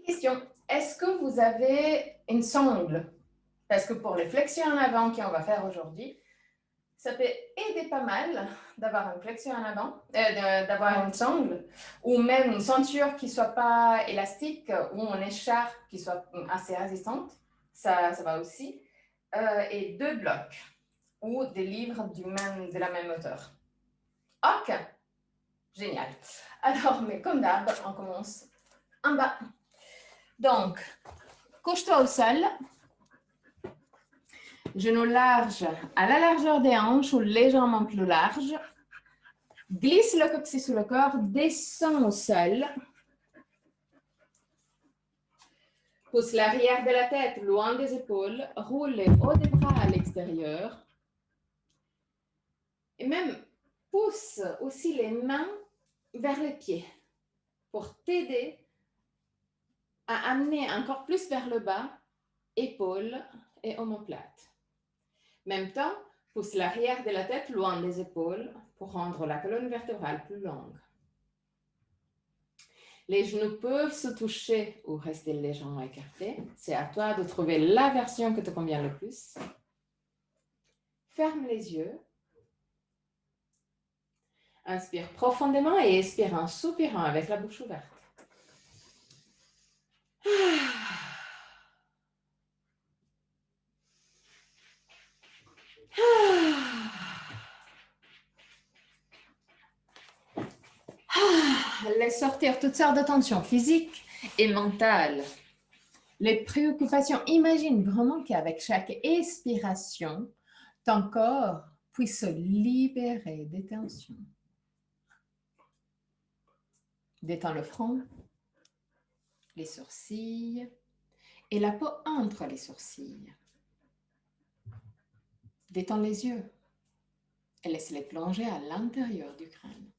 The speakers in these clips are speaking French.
Question. Est-ce que vous avez une sangle? Parce que pour les flexions en avant qu'on va faire aujourd'hui, ça peut aider pas mal d'avoir une flexion en avant, d'avoir une sangle, ou même une ceinture qui ne soit pas élastique, ou une écharpe qui soit assez résistante. Ça va aussi. Et 2 blocs, ou des livres de la même hauteur. Ok, génial. Alors, mais comme d'hab, on commence en bas. Donc, couche-toi au sol, genoux larges à la largeur des hanches ou légèrement plus large. Glisse le coccyx sous le corps, descend au sol. Pousse l'arrière de la tête loin des épaules, roule les hauts des bras à l'extérieur. Et même pousse aussi les mains vers les pieds pour t'aider à amener encore plus vers le bas, épaules et omoplates. Même temps, pousse l'arrière de la tête loin des épaules pour rendre la colonne vertébrale plus longue. Les genoux peuvent se toucher ou rester légèrement écartés. C'est à toi de trouver la version que te convient le plus. Ferme les yeux. Inspire profondément et expire en soupirant avec la bouche ouverte. Laisse sortir toutes sortes de tensions physiques et mentales. Les préoccupations, imagine vraiment qu'avec chaque expiration, ton corps puisse se libérer des tensions. Détends le front, les sourcils et la peau entre les sourcils. Détends les yeux et laisse-les plonger à l'intérieur du crâne.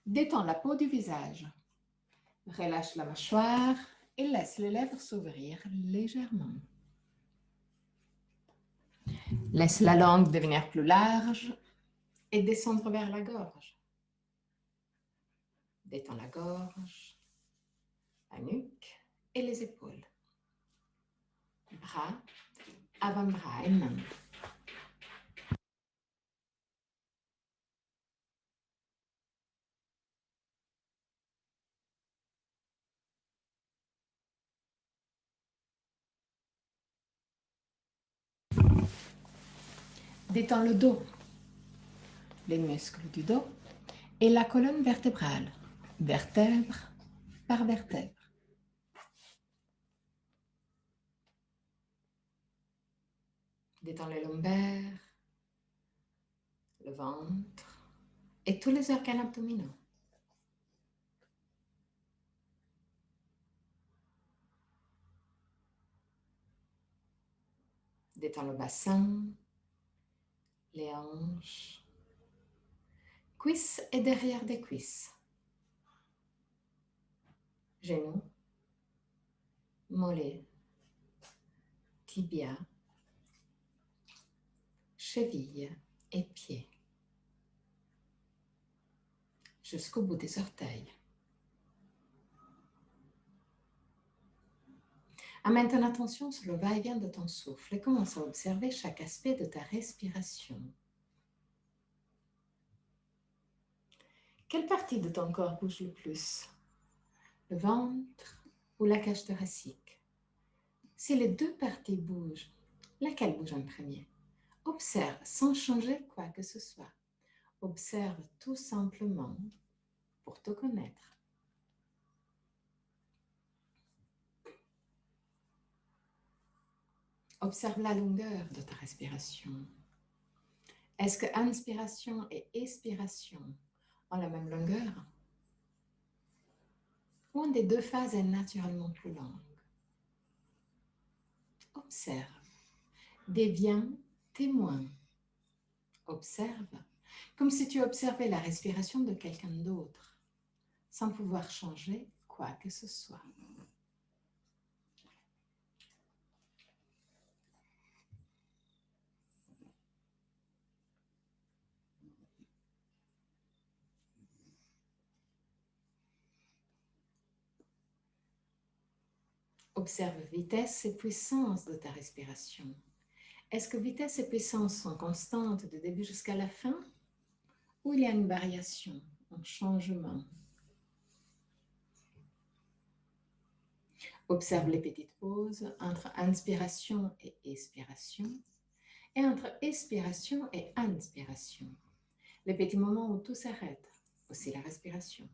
Détends la peau du visage. Relâche la mâchoire et laisse les lèvres s'ouvrir légèrement. Laisse la langue devenir plus large et descendre vers la gorge. Détends la gorge, la nuque et les épaules. Bras, avant-bras et mains. Détends le dos, les muscles du dos et la colonne vertébrale, vertèbre par vertèbre. Détends les lombaires, le ventre et tous les organes abdominaux. Détends le bassin, les hanches, cuisses et derrière des cuisses. Genoux, mollets, tibia, chevilles et pieds. Jusqu'au bout des orteils. Amène ton attention sur le va-et-vient de ton souffle et commence à observer chaque aspect de ta respiration. Quelle partie de ton corps bouge le plus? Le ventre ou la cage thoracique? Si les deux parties bougent, laquelle bouge en premier? Observe sans changer quoi que ce soit. Observe tout simplement pour te connaître. Observe la longueur de ta respiration. Est-ce que inspiration et expiration ont la même longueur? Ou une des deux phases est naturellement plus longue? Observe. Deviens témoin. Observe, comme si tu observais la respiration de quelqu'un d'autre, sans pouvoir changer quoi que ce soit. Observe vitesse et puissance de ta respiration. Est-ce que vitesse et puissance sont constantes du début jusqu'à la fin ou il y a une variation, un changement? Observe les petites pauses entre inspiration et expiration et entre expiration et inspiration. Les petits moments où tout s'arrête, aussi la respiration.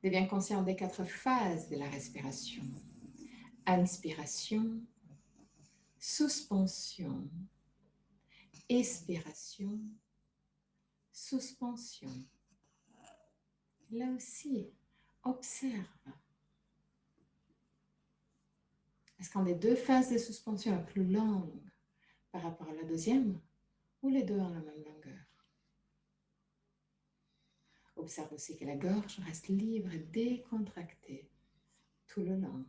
Deviens conscient des 4 phases de la respiration. Inspiration, suspension, expiration, suspension. Là aussi, observe. Est-ce qu'un des 2 phases de suspension est plus longue par rapport à la deuxième ou les deux ont la même longueur? Observe aussi que la gorge reste libre et décontractée tout le long.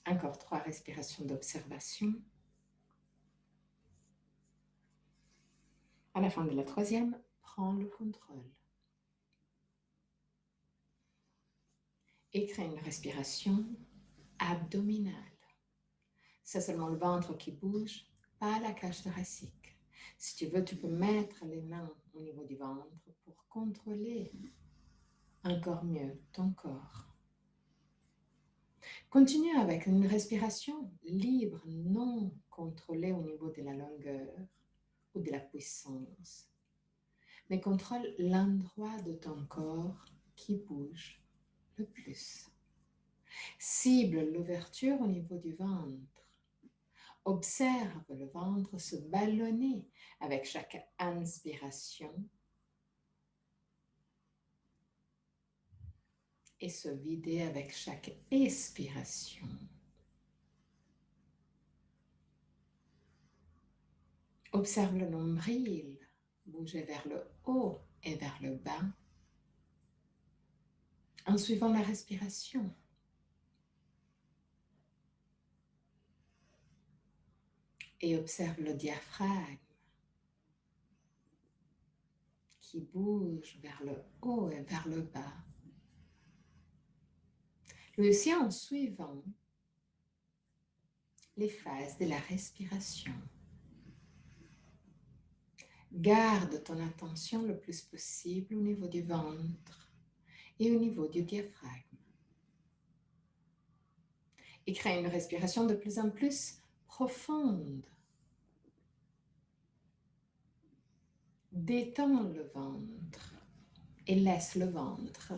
Encore 3 respirations d'observation. À la fin de la troisième, prends le contrôle. Et crée une respiration abdominale. C'est seulement le ventre qui bouge, pas la cage thoracique. Si tu veux, tu peux mettre les mains au niveau du ventre pour contrôler encore mieux ton corps. Continue avec une respiration libre, non contrôlée au niveau de la longueur ou de la puissance, mais contrôle l'endroit de ton corps qui bouge le plus. Cible l'ouverture au niveau du ventre. Observe le ventre se ballonner avec chaque inspiration et se vider avec chaque expiration. Observe le nombril bouger vers le haut et vers le bas en suivant la respiration. Et observe le diaphragme qui bouge vers le haut et vers le bas. Lui aussi en suivant les phases de la respiration. Garde ton attention le plus possible au niveau du ventre et au niveau du diaphragme. Et crée une respiration de plus en plus profonde. Détends le ventre et laisse le ventre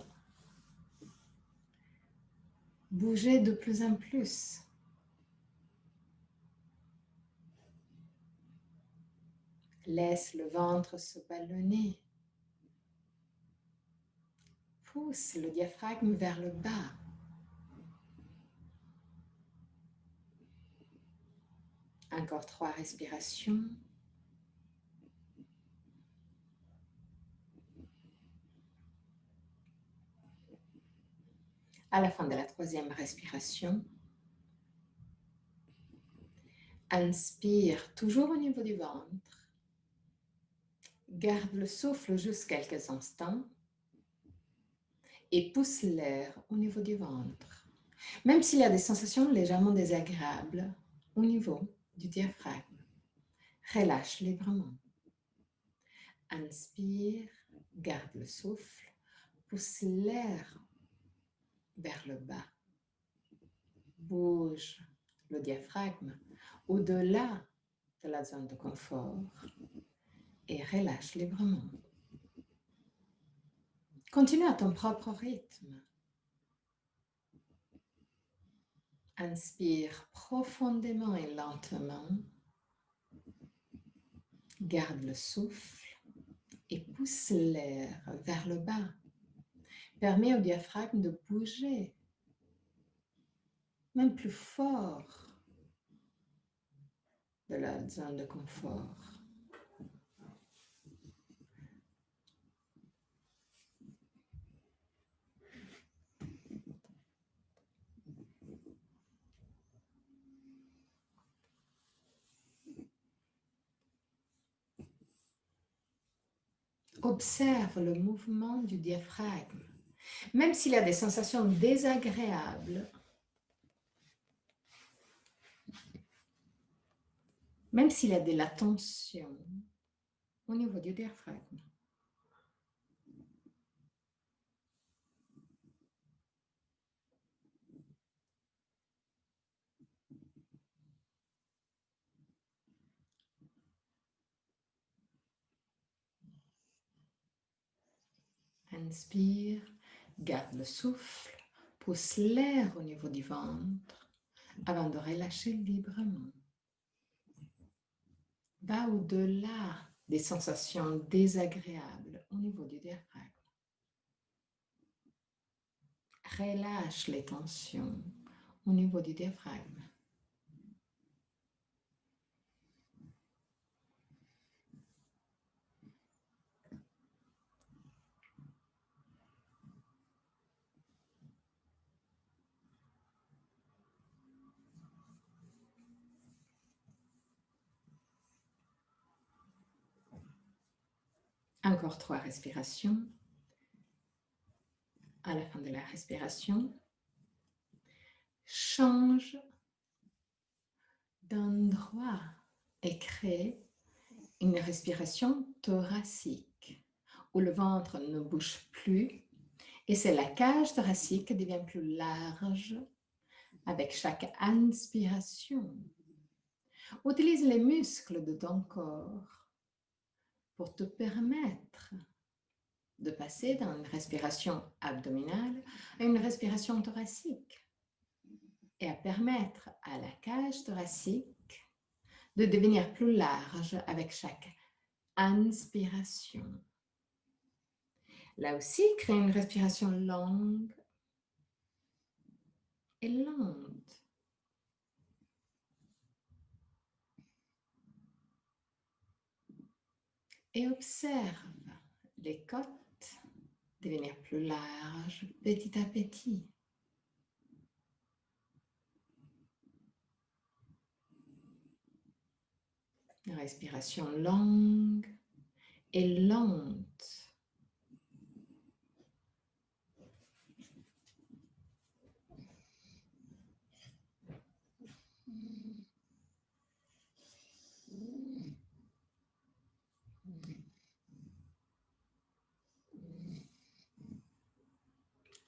bouger de plus en plus. Laisse le ventre se ballonner. Pousse le diaphragme vers le bas. Encore 3 respirations. À la fin de la 3e respiration, inspire toujours au niveau du ventre. Garde le souffle juste quelques instants et pousse l'air au niveau du ventre. Même s'il y a des sensations légèrement désagréables au niveau du diaphragme, relâche librement. Inspire, garde le souffle, pousse l'air vers le bas. Bouge le diaphragme au-delà de la zone de confort et relâche librement. Continue à ton propre rythme. Inspire profondément et lentement. Garde le souffle et pousse l'air vers le bas. Permets au diaphragme de bouger, même plus fort de la zone de confort. Observe le mouvement du diaphragme Même s'il y a des sensations désagréables, même s'il y a de la tension au niveau du diaphragme. Inspire, garde le souffle, pousse l'air au niveau du ventre avant de relâcher librement. Va au-delà des sensations désagréables au niveau du diaphragme. Relâche les tensions au niveau du diaphragme. Encore 3 respirations. À la fin de la respiration, change d'endroit et crée une respiration thoracique où le ventre ne bouge plus et c'est la cage thoracique qui devient plus large avec chaque inspiration. Utilise les muscles de ton corps pour te permettre de passer d'une respiration abdominale à une respiration thoracique et à permettre à la cage thoracique de devenir plus large avec chaque inspiration. Là aussi, crée une respiration longue et lente. Et observe les côtes devenir plus larges petit à petit. Une respiration longue et lente.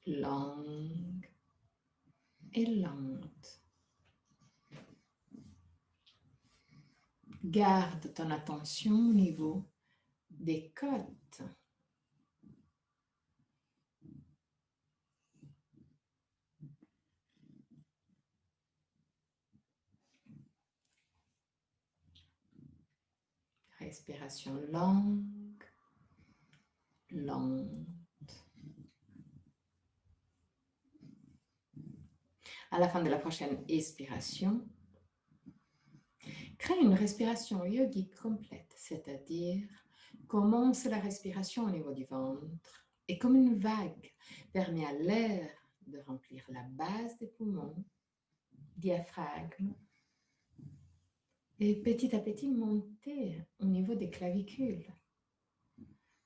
Longue et lente. Garde ton attention au niveau des côtes. Respiration longue, lente. À la fin de la prochaine expiration, crée une respiration yogique complète, c'est-à-dire commence la respiration au niveau du ventre et comme une vague permet à l'air de remplir la base des poumons, diaphragme, et petit à petit monter au niveau des clavicules.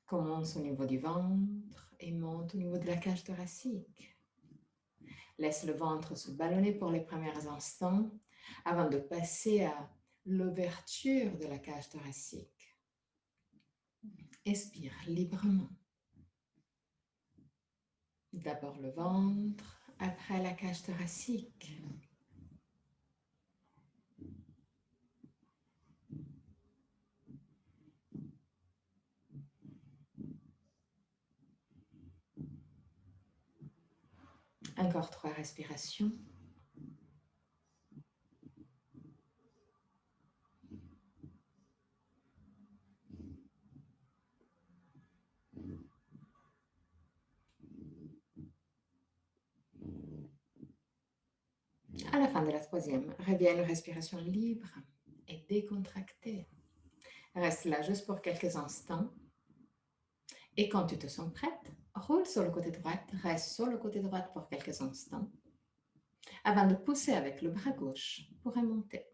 Commence au niveau du ventre et monte au niveau de la cage thoracique. Laisse le ventre se ballonner pour les premiers instants avant de passer à l'ouverture de la cage thoracique. Expire librement. D'abord le ventre, après la cage thoracique. Encore 3 respirations. À la fin de la 3e, reviens à une respiration libre et décontractée. Reste là juste pour quelques instants. Et quand tu te sens prête, roule sur le côté droit, reste sur le côté droit pour quelques instants, avant de pousser avec le bras gauche pour remonter.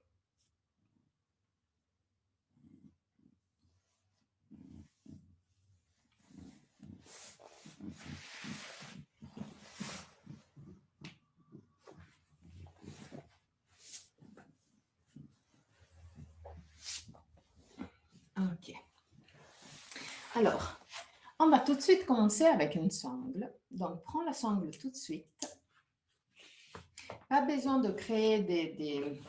Alors, on va tout de suite commencer avec une sangle. Donc, prends la sangle tout de suite. Pas besoin de créer des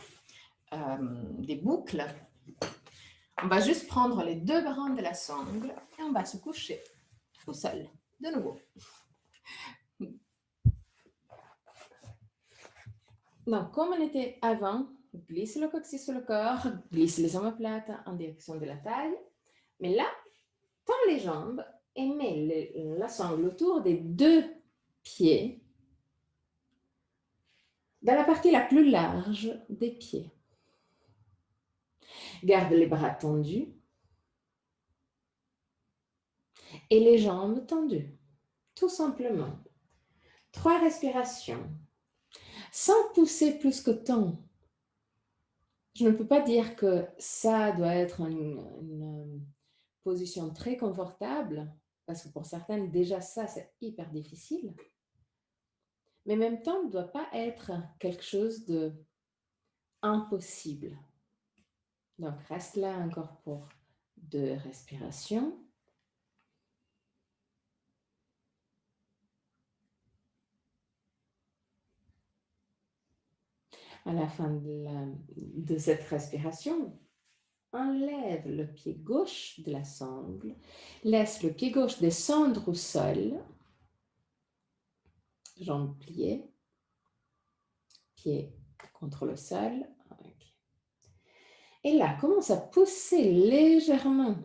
boucles. On va juste prendre les deux brins de la sangle et on va se coucher au sol, de nouveau. Donc, comme on était avant, glisse le coccyx sur le corps, glisse les omoplates en direction de la taille. Mais là, tends les jambes et mets la sangle autour des deux pieds, dans la partie la plus large des pieds. Garde les bras tendus et les jambes tendues, tout simplement. 3 respirations, sans pousser plus que temps. Je ne peux pas dire que ça doit être une position très confortable, parce que pour certaines, déjà ça, c'est hyper difficile. Mais en même temps, ne doit pas être quelque chose d'impossible. Donc, reste là encore pour 2 respirations. À la fin de cette respiration, enlève le pied gauche de la sangle, laisse le pied gauche descendre au sol, jambes pliées, pied contre le sol. Et là, commence à pousser légèrement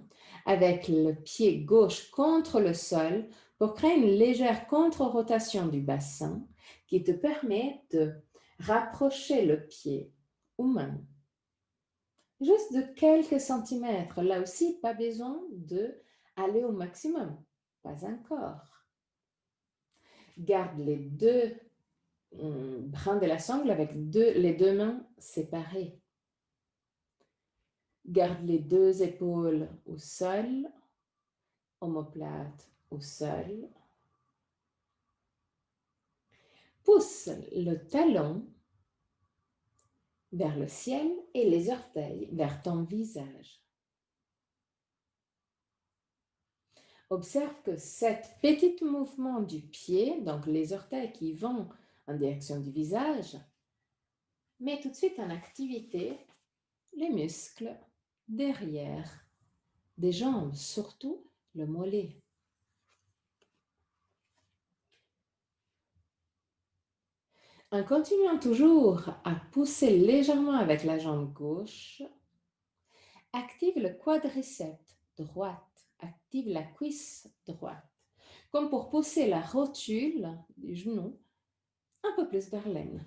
avec le pied gauche contre le sol pour créer une légère contre-rotation du bassin qui te permet de rapprocher le pied ou main. Juste de quelques centimètres. Là aussi, pas besoin d'aller au maximum. Pas encore. Garde les deux brins de la sangle avec les deux mains séparées. Garde les deux épaules au sol, omoplate au sol. Pousse le talon vers le ciel et les orteils vers ton visage. Observe que cet petit mouvement du pied, donc les orteils qui vont en direction du visage, met tout de suite en activité les muscles derrière des jambes, surtout le mollet. En continuant toujours à pousser légèrement avec la jambe gauche, active le quadriceps droite, active la cuisse droite, comme pour pousser la rotule du genou un peu plus vers l'aine.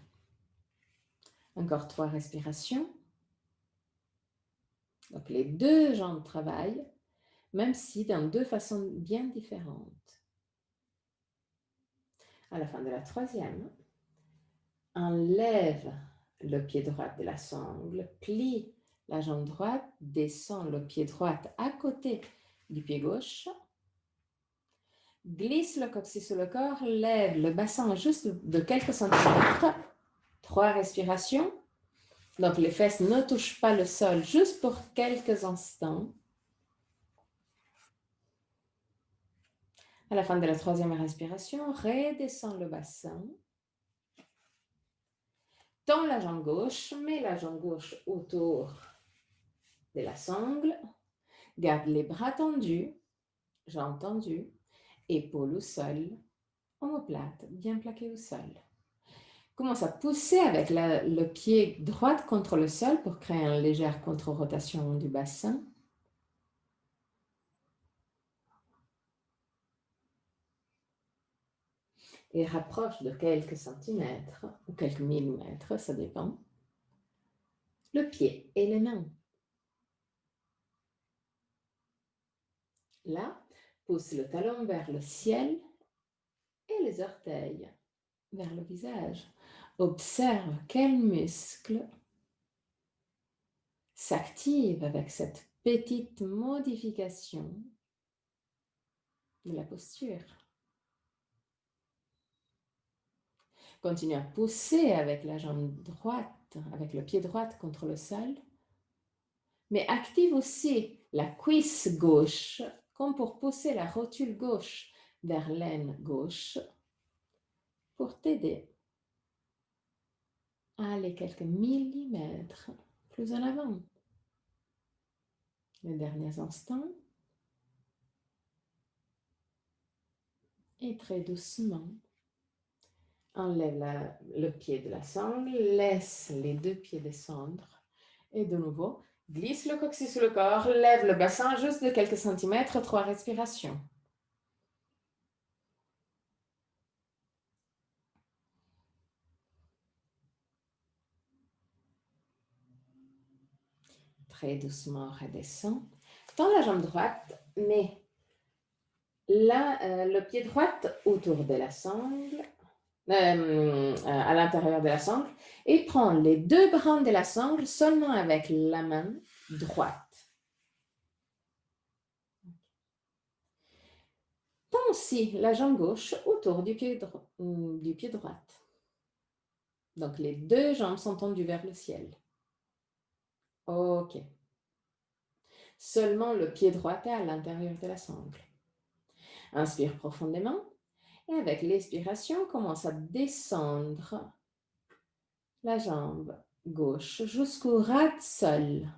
Encore 3 respirations. Donc les deux jambes travaillent, même si dans 2 façons bien différentes. À la fin de la 3e, enlève le pied droit de la sangle, plie la jambe droite, descend le pied droit à côté du pied gauche, glisse le coccyx sur le corps, lève le bassin juste de quelques centimètres, 3 respirations. Donc les fesses ne touchent pas le sol, juste pour quelques instants. À la fin de la 3e respiration, redescends le bassin. Tends la jambe gauche, mets la jambe gauche autour de la sangle. Garde les bras tendus, jambes tendues, épaules au sol, omoplate bien plaquée au sol. Commence à pousser avec le pied droit contre le sol pour créer une légère contre-rotation du bassin. Et rapproche de quelques centimètres ou quelques millimètres, ça dépend, le pied et les mains. Là, pousse le talon vers le ciel et les orteils vers le visage. Observe quels muscles s'activent avec cette petite modification de la posture. Continue à pousser avec la jambe droite, avec le pied droit contre le sol, mais active aussi la cuisse gauche comme pour pousser la rotule gauche vers l'aine gauche pour t'aider à aller quelques millimètres plus en avant. Les derniers instants. Et très doucement, enlève le pied de la sangle, laisse les deux pieds descendre. Et de nouveau, glisse le coccyx sur le corps, lève le bassin juste de quelques centimètres, 3 respirations. Très doucement, redescend. Tends la jambe droite, mets le pied droit autour de la sangle, à l'intérieur de la sangle, et prends les deux brins de la sangle seulement avec la main droite. Tends aussi la jambe gauche autour du pied droit. Donc, les deux jambes sont tendues vers le ciel. OK. Seulement le pied droit est à l'intérieur de la sangle. Inspire profondément et avec l'expiration, commence à descendre la jambe gauche jusqu'au ras du sol,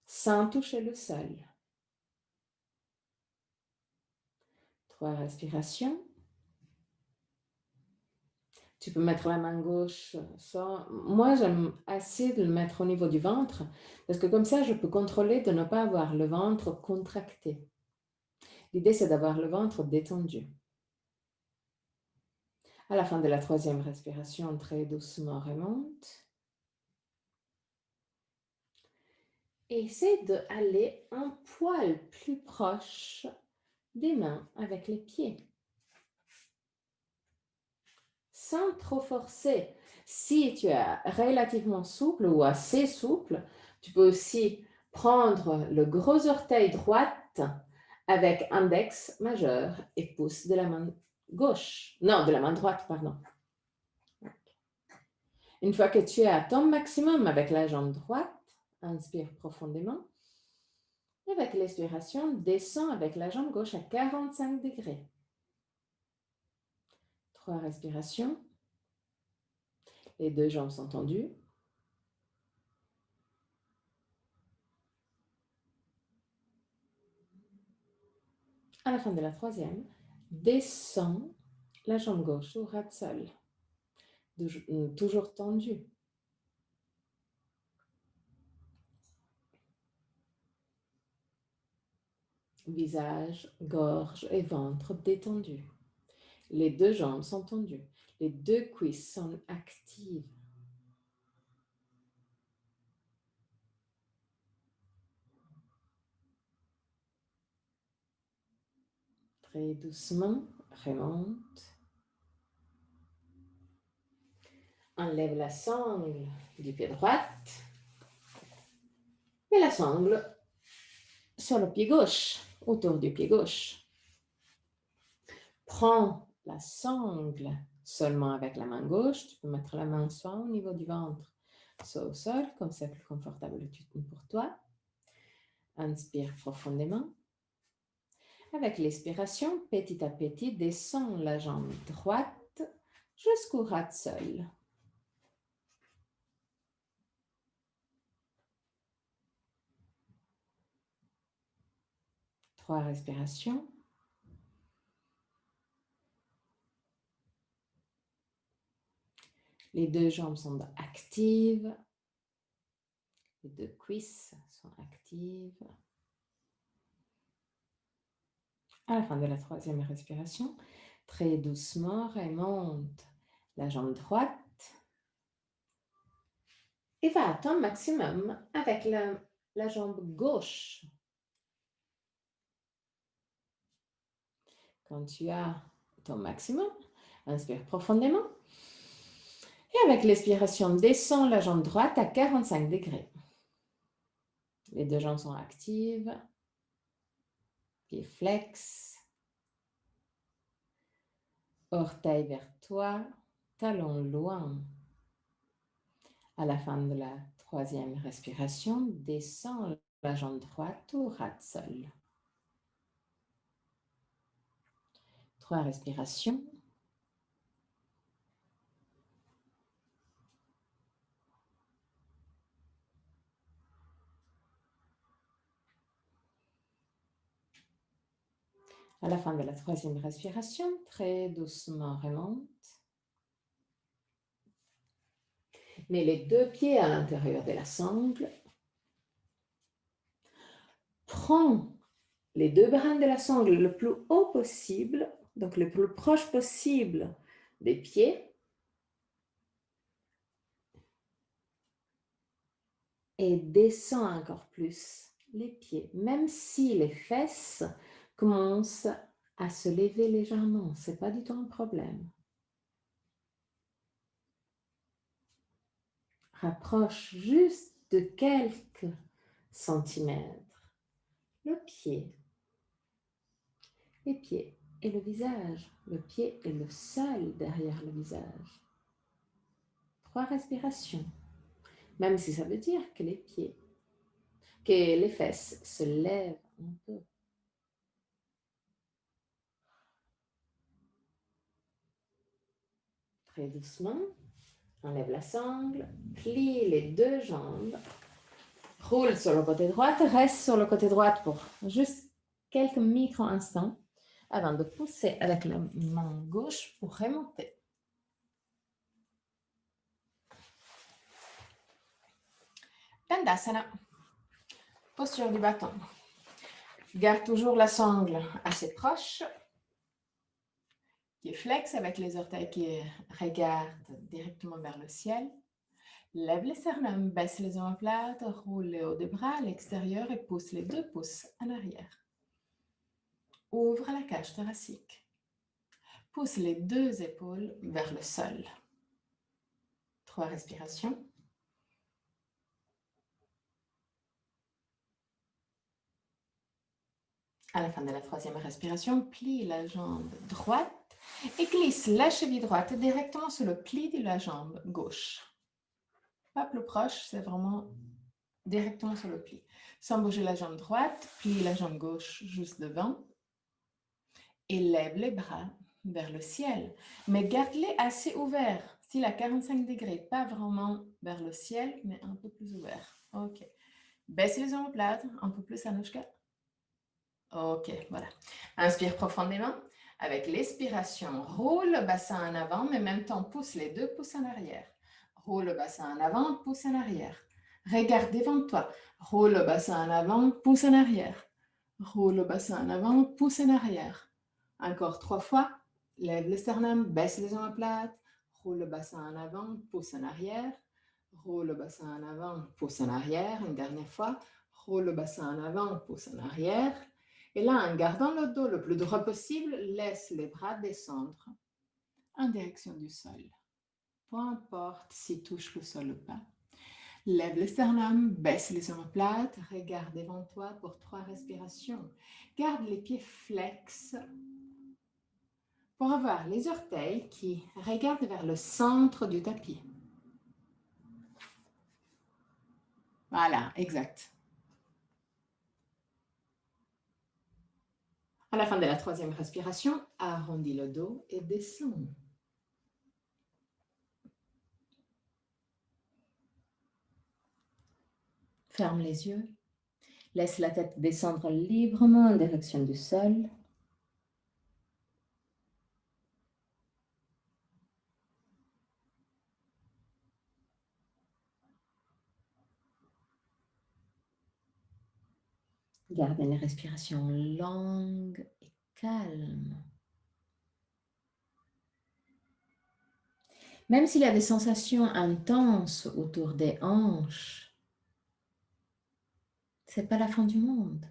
sans toucher le sol. 3 respirations. Tu peux mettre la main gauche sans... Moi, j'aime assez de le mettre au niveau du ventre parce que comme ça, je peux contrôler de ne pas avoir le ventre contracté. L'idée, c'est d'avoir le ventre détendu. À la fin de la 3e respiration, très doucement remonte. Et essaie d'aller un poil plus proche des mains avec les pieds. Sans trop forcer. Si tu es relativement souple ou assez souple, tu peux aussi prendre le gros orteil droit avec index majeur et pouce de la main gauche. Non, de la main droite, pardon. Une fois que tu es à ton maximum avec la jambe droite, inspire profondément. Et avec l'expiration, descends avec la jambe gauche à 45 degrés. 3 respirations. Les deux jambes sont tendues. À la fin de la 3e, descends la jambe gauche au ras du sol. Toujours tendue. Visage, gorge et ventre détendus. Les deux jambes sont tendues. Les deux cuisses sont actives. Très doucement, remonte. Enlève la sangle du pied droit et la sangle sur le pied gauche, autour du pied gauche. Prends la sangle seulement avec la main gauche. Tu peux mettre la main soit au niveau du ventre, soit au sol, comme c'est plus confortable pour toi. Inspire profondément. Avec l'expiration, petit à petit, descends la jambe droite jusqu'au ras du sol. 3 respirations. Les deux jambes sont actives. Les deux cuisses sont actives. À la fin de la 3e respiration, très doucement, remonte la jambe droite et va à ton maximum avec la jambe gauche. Quand tu as ton maximum, inspire profondément. Et avec l'expiration, descends la jambe droite à 45 degrés. Les deux jambes sont actives. Pieds flex. Orteil vers toi. Talon loin. À la fin de la 3e respiration, descends la jambe droite au ras du sol. 3 respirations. À la fin de la 3e respiration, très doucement remonte. Mets les 2 pieds à l'intérieur de la sangle. Prends les 2 brins de la sangle le plus haut possible, donc le plus proche possible des pieds. Et descends encore plus les pieds, même si les fesses commencent à se lever légèrement. Ce n'est pas du tout un problème. Rapproche juste de quelques centimètres le pied, les pieds et le visage. Le pied est le sol derrière le visage. 3 respirations, même si ça veut dire que les pieds, que les fesses se lèvent un peu. Très doucement, enlève la sangle, plie les 2 jambes, roule sur le côté droit, reste sur le côté droit pour juste quelques micro-instants avant de pousser avec la main gauche pour remonter. Dandasana, posture du bâton. Garde toujours la sangle assez proche, qui flexe avec les orteils qui regardent directement vers le ciel. Lève les sternums, baisse les omoplates, roule les hauts des bras à l'extérieur et pousse les 2 pouces en arrière. Ouvre la cage thoracique. Pousse les 2 épaules vers le sol. 3 respirations. À la fin de la 3e respiration, plie la jambe droite et glisse la cheville droite directement sur le pli de la jambe gauche. Pas plus proche, c'est vraiment directement sur le pli. Sans bouger la jambe droite, plie la jambe gauche juste devant et lève les bras vers le ciel. Mais garde-les assez ouverts, style à 45 degrés, pas vraiment vers le ciel, mais un peu plus ouvert. Ok. Baisse les omoplates, un peu plus Anushka. Ok, voilà. Inspire profondément. Avec l'expiration, roule le bassin en avant, mais en même temps, pousse les 2 pouces en arrière. Roule le bassin en avant, pousse en arrière. Regarde devant toi. Roule le bassin en avant, pousse en arrière. Roule le bassin en avant, pousse en arrière. Encore 3 fois. Lève le sternum, baisse les omoplates. Roule le bassin en avant, pousse en arrière. Roule le bassin en avant, pousse en arrière. Une dernière fois. Roule le bassin en avant, pousse en arrière. Et là, en gardant le dos le plus droit possible, laisse les bras descendre en direction du sol. Peu importe s'ils touchent le sol ou pas. Lève le sternum, baisse les omoplates, regarde devant toi pour 3 respirations. Garde les pieds flex pour avoir les orteils qui regardent vers le centre du tapis. Voilà, exact. À la fin de la 3e respiration, arrondis le dos et descends. Ferme les yeux. Laisse la tête descendre librement en direction du sol. Garde une respiration longue et calme. Même s'il y a des sensations intenses autour des hanches, ce n'est pas la fin du monde.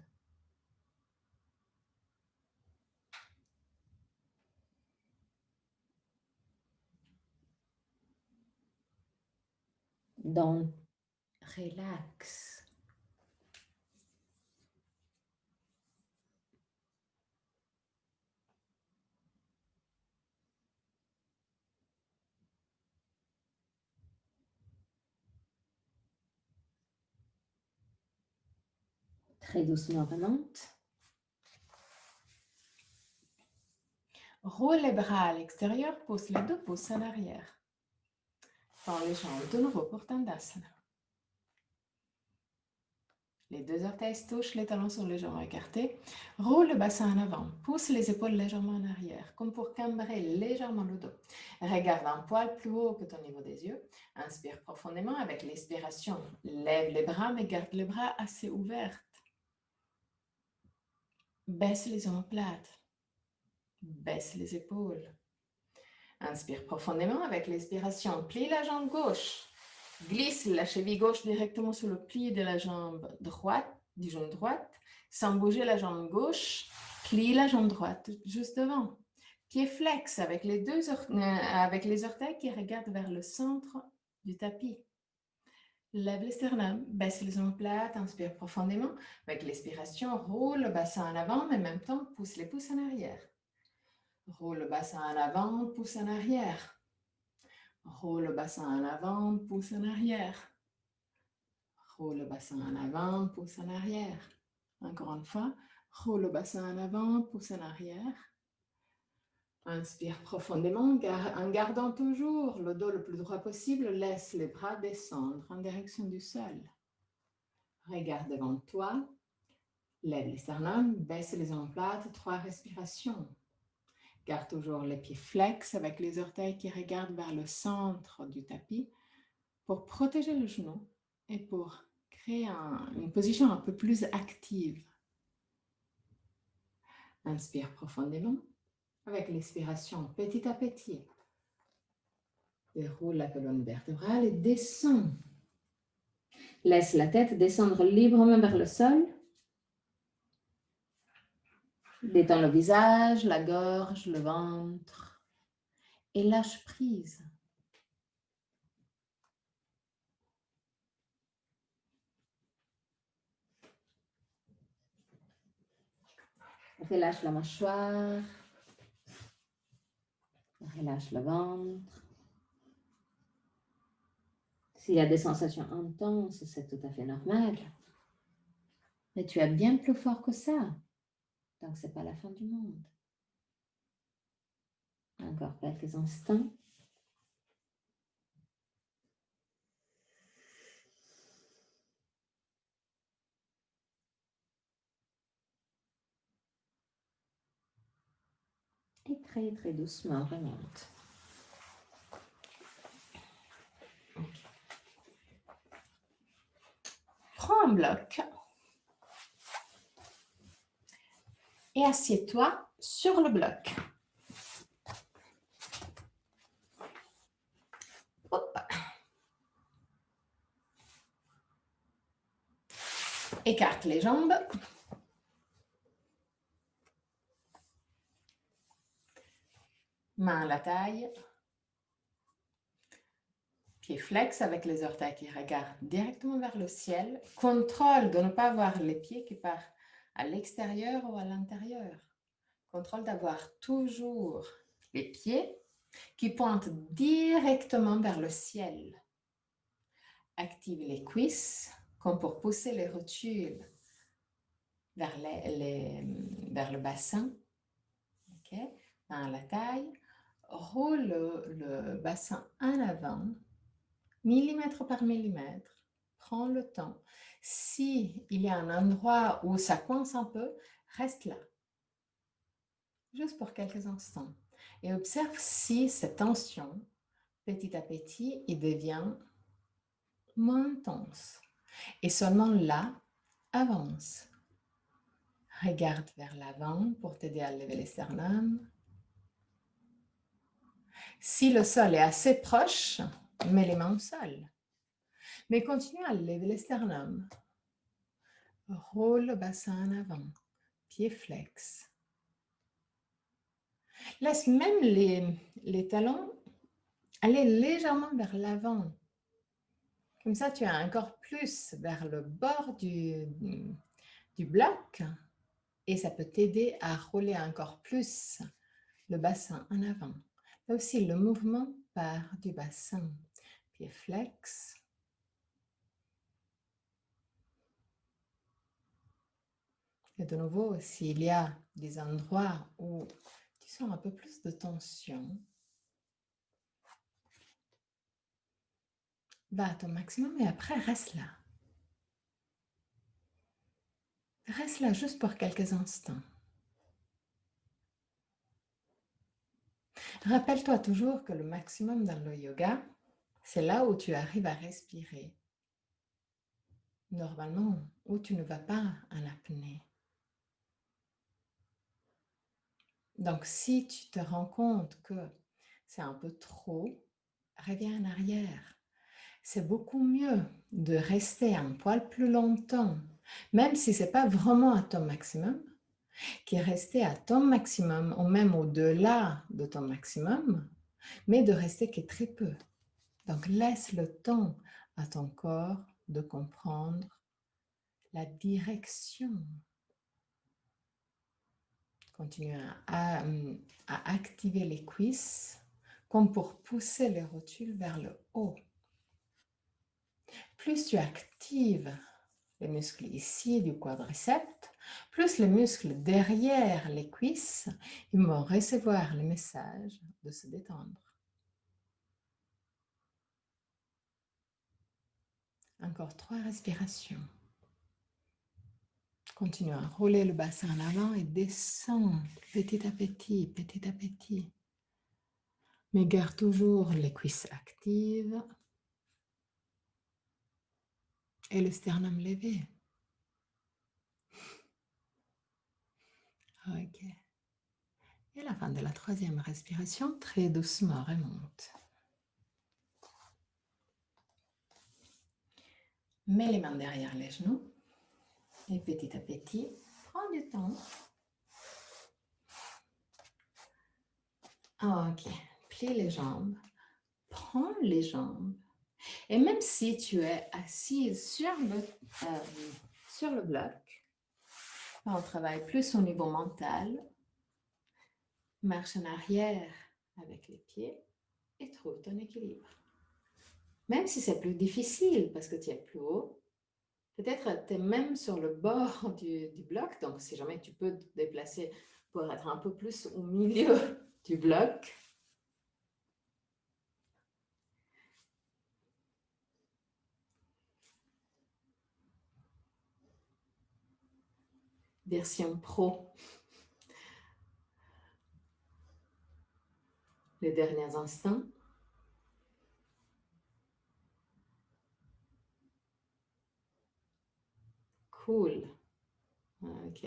Donc, relax. Très doucement remonte. Roule les bras à l'extérieur, pousse les 2 pouces en arrière. Tends les jambes de nouveau pour Tandasana. Les 2 orteils se touchent, les talons sur les jambes écartés. Roule le bassin en avant, pousse les épaules légèrement en arrière, comme pour cambrer légèrement le dos. Regarde un poil plus haut que ton niveau des yeux. Inspire profondément avec l'expiration. Lève les bras, mais garde les bras assez ouverts. Baisse les omoplates. Baisse les épaules. Inspire profondément avec l'expiration. Plie la jambe gauche. Glisse la cheville gauche directement sur le pli de la jambe droite, du genou droite, sans bouger la jambe gauche. Plie la jambe droite juste devant. Pied flex avec avec les orteils qui regardent vers le centre du tapis. Lève les sternums, baisse les omoplates, inspire profondément. Avec l'expiration, roule le bassin en avant, mais en même temps, pousse les pouces en arrière. Roule le bassin en avant, pousse en arrière. Roule le bassin en avant, pousse en arrière. Roule le bassin en avant, pousse en arrière. Encore une fois, roule le bassin en avant, pousse en arrière. Inspire profondément en gardant toujours le dos le plus droit possible. Laisse les bras descendre en direction du sol. Regarde devant toi. Lève les sternums, baisse les omoplates, 3 respirations. Garde toujours les pieds flex avec les orteils qui regardent vers le centre du tapis pour protéger le genou et pour créer une position un peu plus active. Inspire profondément. Avec l'expiration, petit à petit, déroule la colonne vertébrale et descend. Laisse la tête descendre librement vers le sol. Détends le visage, la gorge, le ventre et lâche prise. Relâche la mâchoire, relâche le ventre. S'il y a des sensations intenses, c'est tout à fait normal. Mais tu es bien plus fort que ça. Donc, ce n'est pas la fin du monde. Encore quelques instants. Et très, très doucement, remonte. Prends un bloc et assieds-toi sur le bloc. Hop. Écarte les jambes. Main à la taille. Pied flex avec les orteils qui regardent directement vers le ciel. Contrôle de ne pas avoir les pieds qui partent à l'extérieur ou à l'intérieur. Contrôle d'avoir toujours les pieds qui pointent directement vers le ciel. Active les cuisses comme pour pousser les rotules vers le bassin. Okay. Dans la taille, roule le bassin en avant, millimètre par millimètre. Prends le temps. Si il y a un endroit où ça coince un peu, reste là. Juste pour quelques instants. Et observe si cette tension, petit à petit, il devient moins intense. Et seulement là, avance. Regarde vers l'avant pour t'aider à lever les sternums. Si le sol est assez proche, mets les mains au sol. Mais continue à lever les sternums. Roule le bassin en avant. Pied flex. Laisse même les talons aller légèrement vers l'avant. Comme ça, tu as encore plus vers le bord du bloc et ça peut t'aider à rouler encore plus le bassin en avant. Là aussi, le mouvement part du bassin. Pied flex. Et de nouveau, s'il y a des endroits où tu tu sens un peu plus de tension, va à ton maximum et après reste là. Reste là juste pour quelques instants. Rappelle-toi toujours que le maximum dans le yoga, c'est là où tu arrives à respirer. Normalement, où tu ne vas pas en apnée. Donc, si tu te rends compte que c'est un peu trop, reviens en arrière. C'est beaucoup mieux de rester un poil plus longtemps, même si ce n'est pas vraiment à ton maximum, qui rester à ton maximum ou même au-delà de ton maximum, mais de rester que très peu. Donc, laisse le temps à ton corps de comprendre la direction. Continue à activer les cuisses comme pour pousser les rotules vers le haut. Plus tu actives les muscles ici du quadriceps, plus les muscles derrière les cuisses, ils vont recevoir le message de se détendre. Encore 3 respirations. Continue à rouler le bassin en avant et descends petit à petit, petit à petit. Mais garde toujours les cuisses actives et le sternum levé. Ok. Et à la fin de la 3e respiration, très doucement remonte. Mets les mains derrière les genoux et petit à petit, prends du temps. Ok, plie les jambes, prends les jambes. Et même si tu es assise sur le bloc, on travaille plus au niveau mental. Marche en arrière avec les pieds et trouve ton équilibre. Même si c'est plus difficile parce que tu es plus haut, peut-être tu es même sur le bord du bloc, donc si jamais tu peux te déplacer pour être un peu plus au milieu du bloc. Version pro. Les derniers instants. Cool. Ok.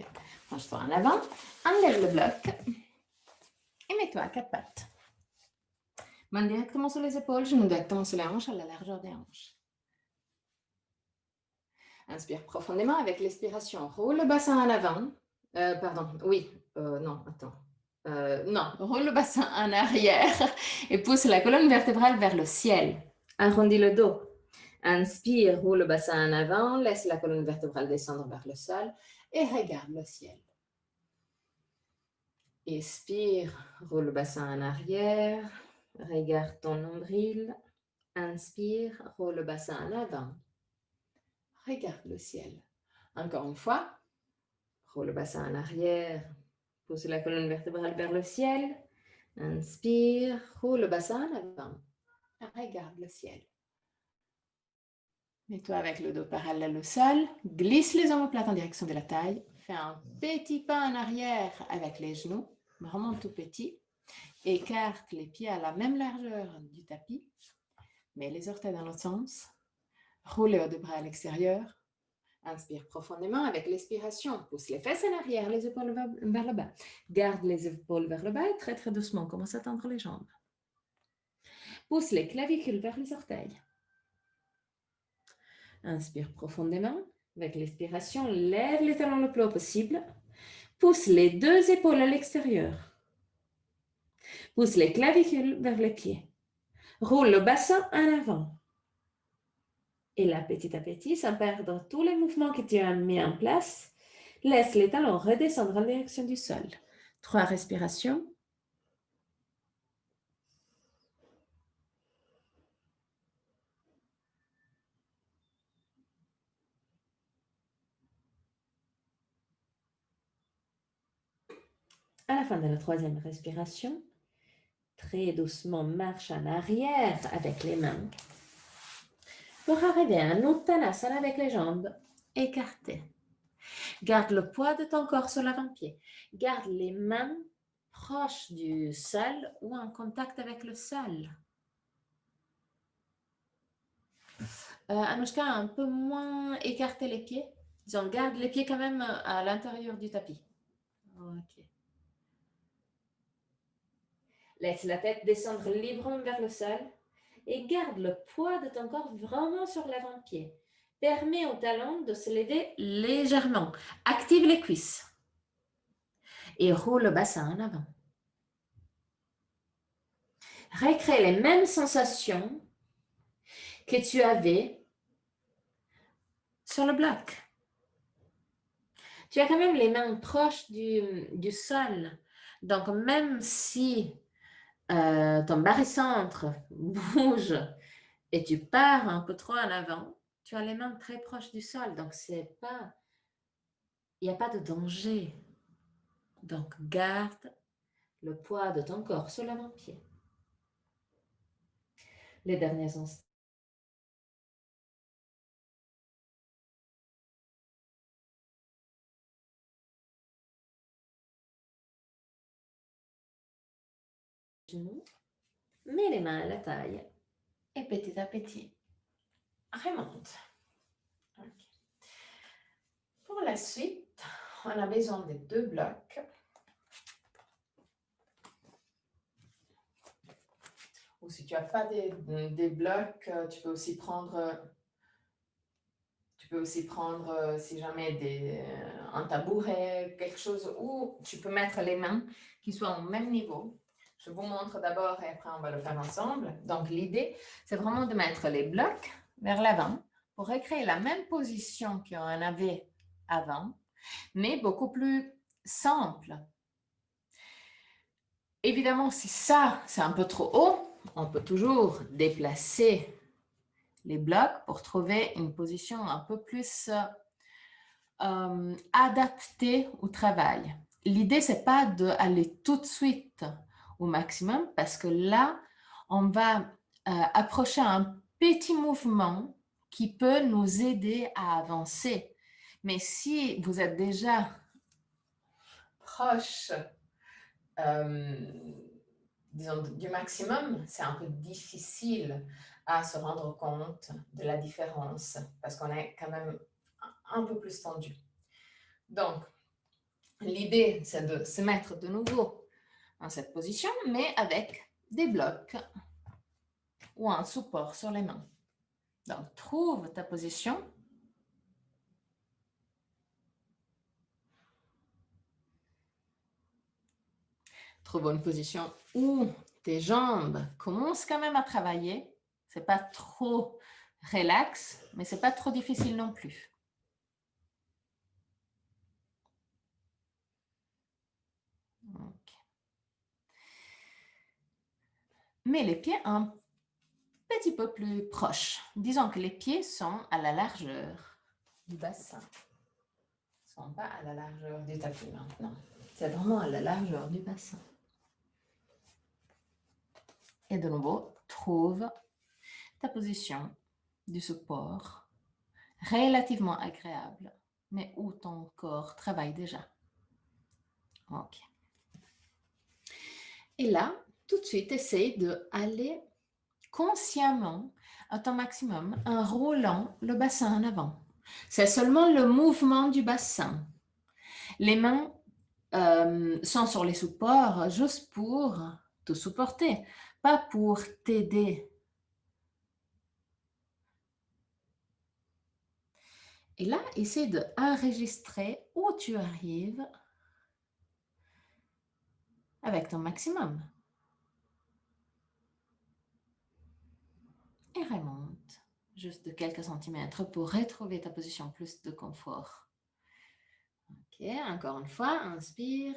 Penche-toi en avant. Enlève le bloc. Et mets-toi à 4 pattes. Main directement sur les épaules, genoux directement sur les hanches, à la largeur des hanches. Inspire profondément avec l'expiration. Roule le bassin en avant. Roule le bassin en arrière et pousse la colonne vertébrale vers le ciel. Arrondis le dos. Inspire, roule le bassin en avant, laisse la colonne vertébrale descendre vers le sol et regarde le ciel. Expire, roule le bassin en arrière, regarde ton nombril. Inspire, roule le bassin en avant. Regarde le ciel. Encore une fois, roule le bassin en arrière, pousse la colonne vertébrale vers le ciel. Inspire, roule le bassin en avant. Regarde le ciel. Mets-toi avec le dos parallèle au sol. Glisse les omoplates en direction de la taille. Fais un petit pas en arrière avec les genoux, vraiment tout petit. Écarte les pieds à la même largeur du tapis. Mets les orteils dans l'autre sens. Roule les hauts de bras à l'extérieur. Inspire profondément avec l'expiration. Pousse les fesses en arrière, les épaules vers le bas. Garde les épaules vers le bas et très très doucement, commence à tendre les jambes. Pousse les clavicules vers les orteils. Inspire profondément. Avec l'expiration, lève les talons le plus haut possible. Pousse les 2 épaules à l'extérieur. Pousse les clavicules vers les pieds. Roule le bassin en avant. Et là, petit à petit, sans perdre tous les mouvements que tu as mis en place, laisse les talons redescendre en direction du sol. 3 respirations. À la fin de la troisième respiration, très doucement marche en arrière avec les mains pour arriver à un Uttanasana avec les jambes écartées. Garde le poids de ton corps sur l'avant-pied. Garde les mains proches du sol ou en contact avec le sol. Anushka, un peu moins écarter les pieds. Disons, garde les pieds quand même à l'intérieur du tapis. Ok. Laisse la tête descendre librement vers le sol et garde le poids de ton corps vraiment sur l'avant-pied. Permets au talon de se lever légèrement. Active les cuisses et roule le bassin en avant. Recrée les mêmes sensations que tu avais sur le bloc. Tu as quand même les mains proches du sol. Donc, même si ton barycentre bouge et tu pars un peu trop en avant, tu as les mains très proches du sol. Donc, il n'y a pas de danger. Donc, garde le poids de ton corps sur l'avant-pied. Les derniers instants. Genoux, mets les mains à la taille et petit à petit, remonte. Okay. Pour la suite, on a besoin de 2 blocs. Ou si tu n'as pas des blocs, tu peux aussi prendre si jamais un tabouret, quelque chose où tu peux mettre les mains qui soient au même niveau. Je vous montre d'abord et après on va le faire ensemble. Donc l'idée, c'est vraiment de mettre les blocs vers l'avant pour recréer la même position qu'on avait avant, mais beaucoup plus simple. Évidemment, si ça, c'est un peu trop haut, on peut toujours déplacer les blocs pour trouver une position un peu plus adaptée au travail. L'idée, c'est pas d'aller tout de suite au maximum parce que là, on va approcher un petit mouvement qui peut nous aider à avancer. Mais si vous êtes déjà proche disons, du maximum, c'est un peu difficile à se rendre compte de la différence parce qu'on est quand même un peu plus tendu. Donc, l'idée, c'est de se mettre de nouveau dans cette position, mais avec des blocs ou un support sur les mains. Donc, trouve ta position. Trouve une position où tes jambes commencent quand même à travailler. Ce n'est pas trop relax, mais ce n'est pas trop difficile non plus. Okay. Mets les pieds un petit peu plus proches. Disons que les pieds sont à la largeur du bassin. Ils ne sont pas à la largeur du tapis maintenant. C'est vraiment à la largeur du bassin. Et de nouveau, trouve ta position du support relativement agréable, mais où ton corps travaille déjà. Ok. Et là, tout de suite, essaye d'aller consciemment à ton maximum en roulant le bassin en avant. C'est seulement le mouvement du bassin. Les mains sont sur les supports juste pour te supporter, pas pour t'aider. Et là, essaie d'enregistrer où tu arrives avec ton maximum. Et remonte juste de quelques centimètres pour retrouver ta position plus de confort. Ok, encore une fois, inspire.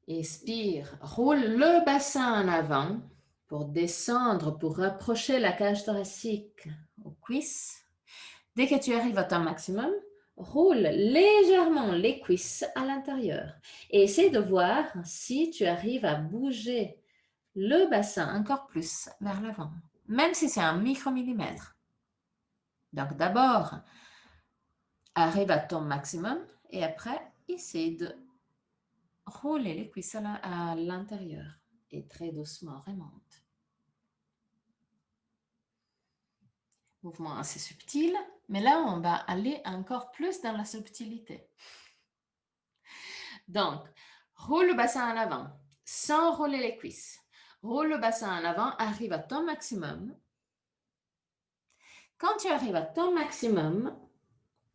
Expire, roule le bassin en avant pour descendre, pour rapprocher la cage thoracique aux cuisses. Dès que tu arrives à ton maximum, roule légèrement les cuisses à l'intérieur et essaie de voir si tu arrives à bouger le bassin encore plus vers l'avant, même si c'est un micromillimètre. Donc d'abord, arrive à ton maximum et après, essaie de rouler les cuisses à l'intérieur et très doucement remonte. Mouvement assez subtil, mais là, on va aller encore plus dans la subtilité. Donc, roule le bassin en avant sans rouler les cuisses. Roule le bassin en avant, arrive à ton maximum. Quand tu arrives à ton maximum,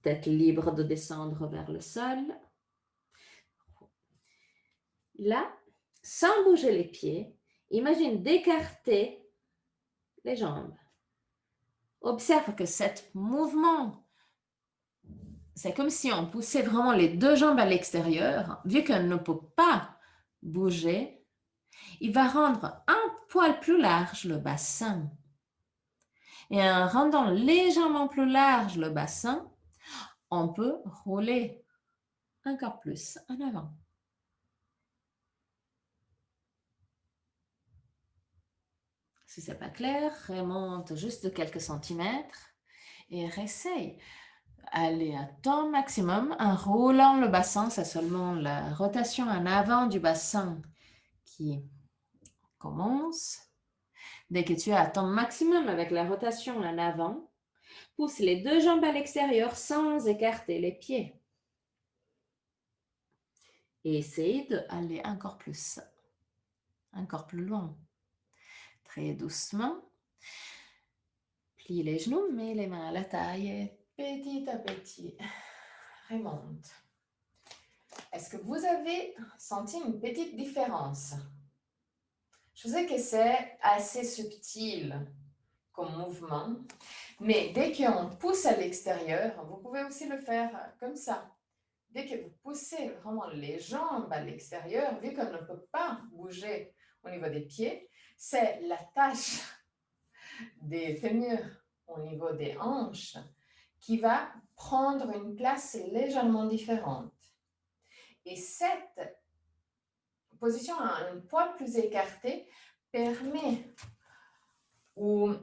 tête libre de descendre vers le sol. Là, sans bouger les pieds, imagine d'écarter les jambes. Observe que cet mouvement, c'est comme si on poussait vraiment les deux jambes à l'extérieur. Vu qu'on ne peut pas bouger, il va rendre un poil plus large le bassin. Et en rendant légèrement plus large le bassin, on peut rouler encore plus en avant. Si ce n'est pas clair, remonte juste de quelques centimètres et réessaye. Aller à ton maximum en roulant le bassin. C'est seulement la rotation en avant du bassin qui commence. Dès que tu es à ton maximum avec la rotation en avant, pousse les deux jambes à l'extérieur sans écarter les pieds. Et essaye d'aller encore plus loin. Très doucement. Plie les genoux, mets les mains à la taille et petit à petit, remonte. Est-ce que vous avez senti une petite différence? Je sais que c'est assez subtil comme mouvement, mais dès qu'on pousse à l'extérieur, vous pouvez aussi le faire comme ça. Dès que vous poussez vraiment les jambes à l'extérieur, vu qu'on ne peut pas bouger au niveau des pieds, c'est la tâche des fémurs au niveau des hanches qui va prendre une place légèrement différente. Et cette position un poil plus écarté permet au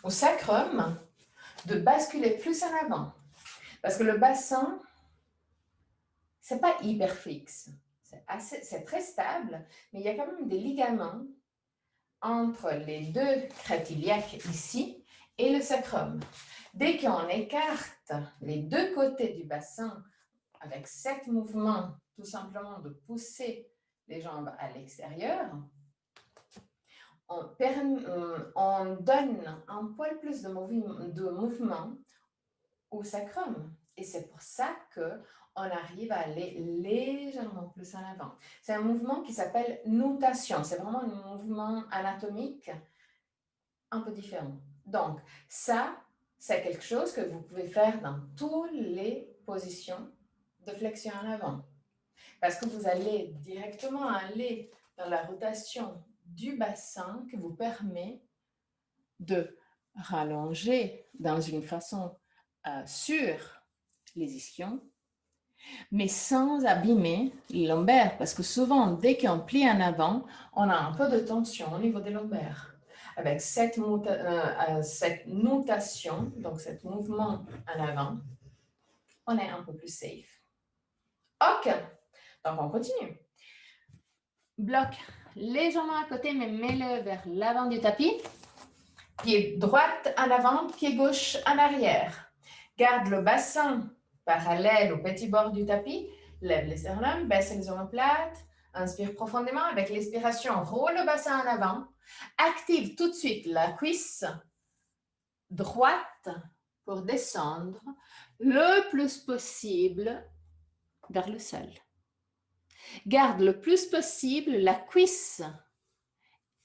sacrum de basculer plus en avant. Parce que le bassin, c'est pas hyper fixe. C'est très stable, mais il y a quand même des ligaments entre les deux crêtes iliaques ici et le sacrum. Dès qu'on écarte les deux côtés du bassin avec cet mouvement, tout simplement de pousser les jambes à l'extérieur, on donne un poil plus de mouvement au sacrum. Et c'est pour ça qu'on arrive à aller légèrement plus en avant. C'est un mouvement qui s'appelle nutation. C'est vraiment un mouvement anatomique un peu différent. Donc, ça, c'est quelque chose que vous pouvez faire dans toutes les positions de flexion en avant. Parce que vous allez directement aller dans la rotation du bassin qui vous permet de rallonger dans une façon sur les ischions, mais sans abîmer les lombaires, parce que souvent, dès qu'on plie en avant, on a un peu de tension au niveau des lombaires. Avec cette nutation, donc ce mouvement en avant, on est un peu plus safe. Ok, donc on continue. Bloc légèrement à côté, mais mets-le vers l'avant du tapis. Pied droit en avant, pied gauche en arrière. Garde le bassin parallèle au petit bord du tapis. Lève les sternums, baisse les omoplates. Inspire profondément. Avec l'expiration, roule le bassin en avant. Active tout de suite la cuisse droite pour descendre le plus possible vers le sol. Garde le plus possible la cuisse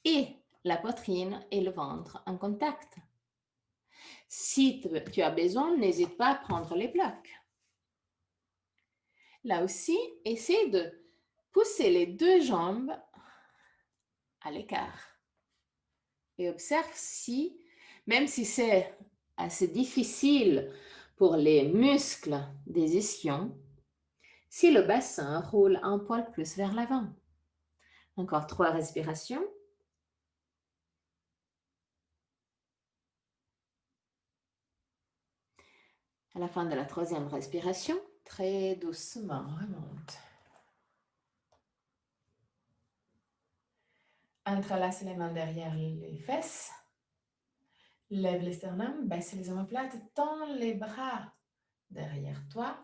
et la poitrine et le ventre en contact. Si tu as besoin, n'hésite pas à prendre les blocs. Là aussi, essaie de pousser les deux jambes à l'écart. Et observe si, même si c'est assez difficile pour les muscles des ischions si le bassin roule un poil plus vers l'avant. Encore 3 respirations. À la fin de la 3e respiration, très doucement, remonte. Entrelace les mains derrière les fesses. Lève les sternums, baisse les omoplates, tends les bras derrière toi.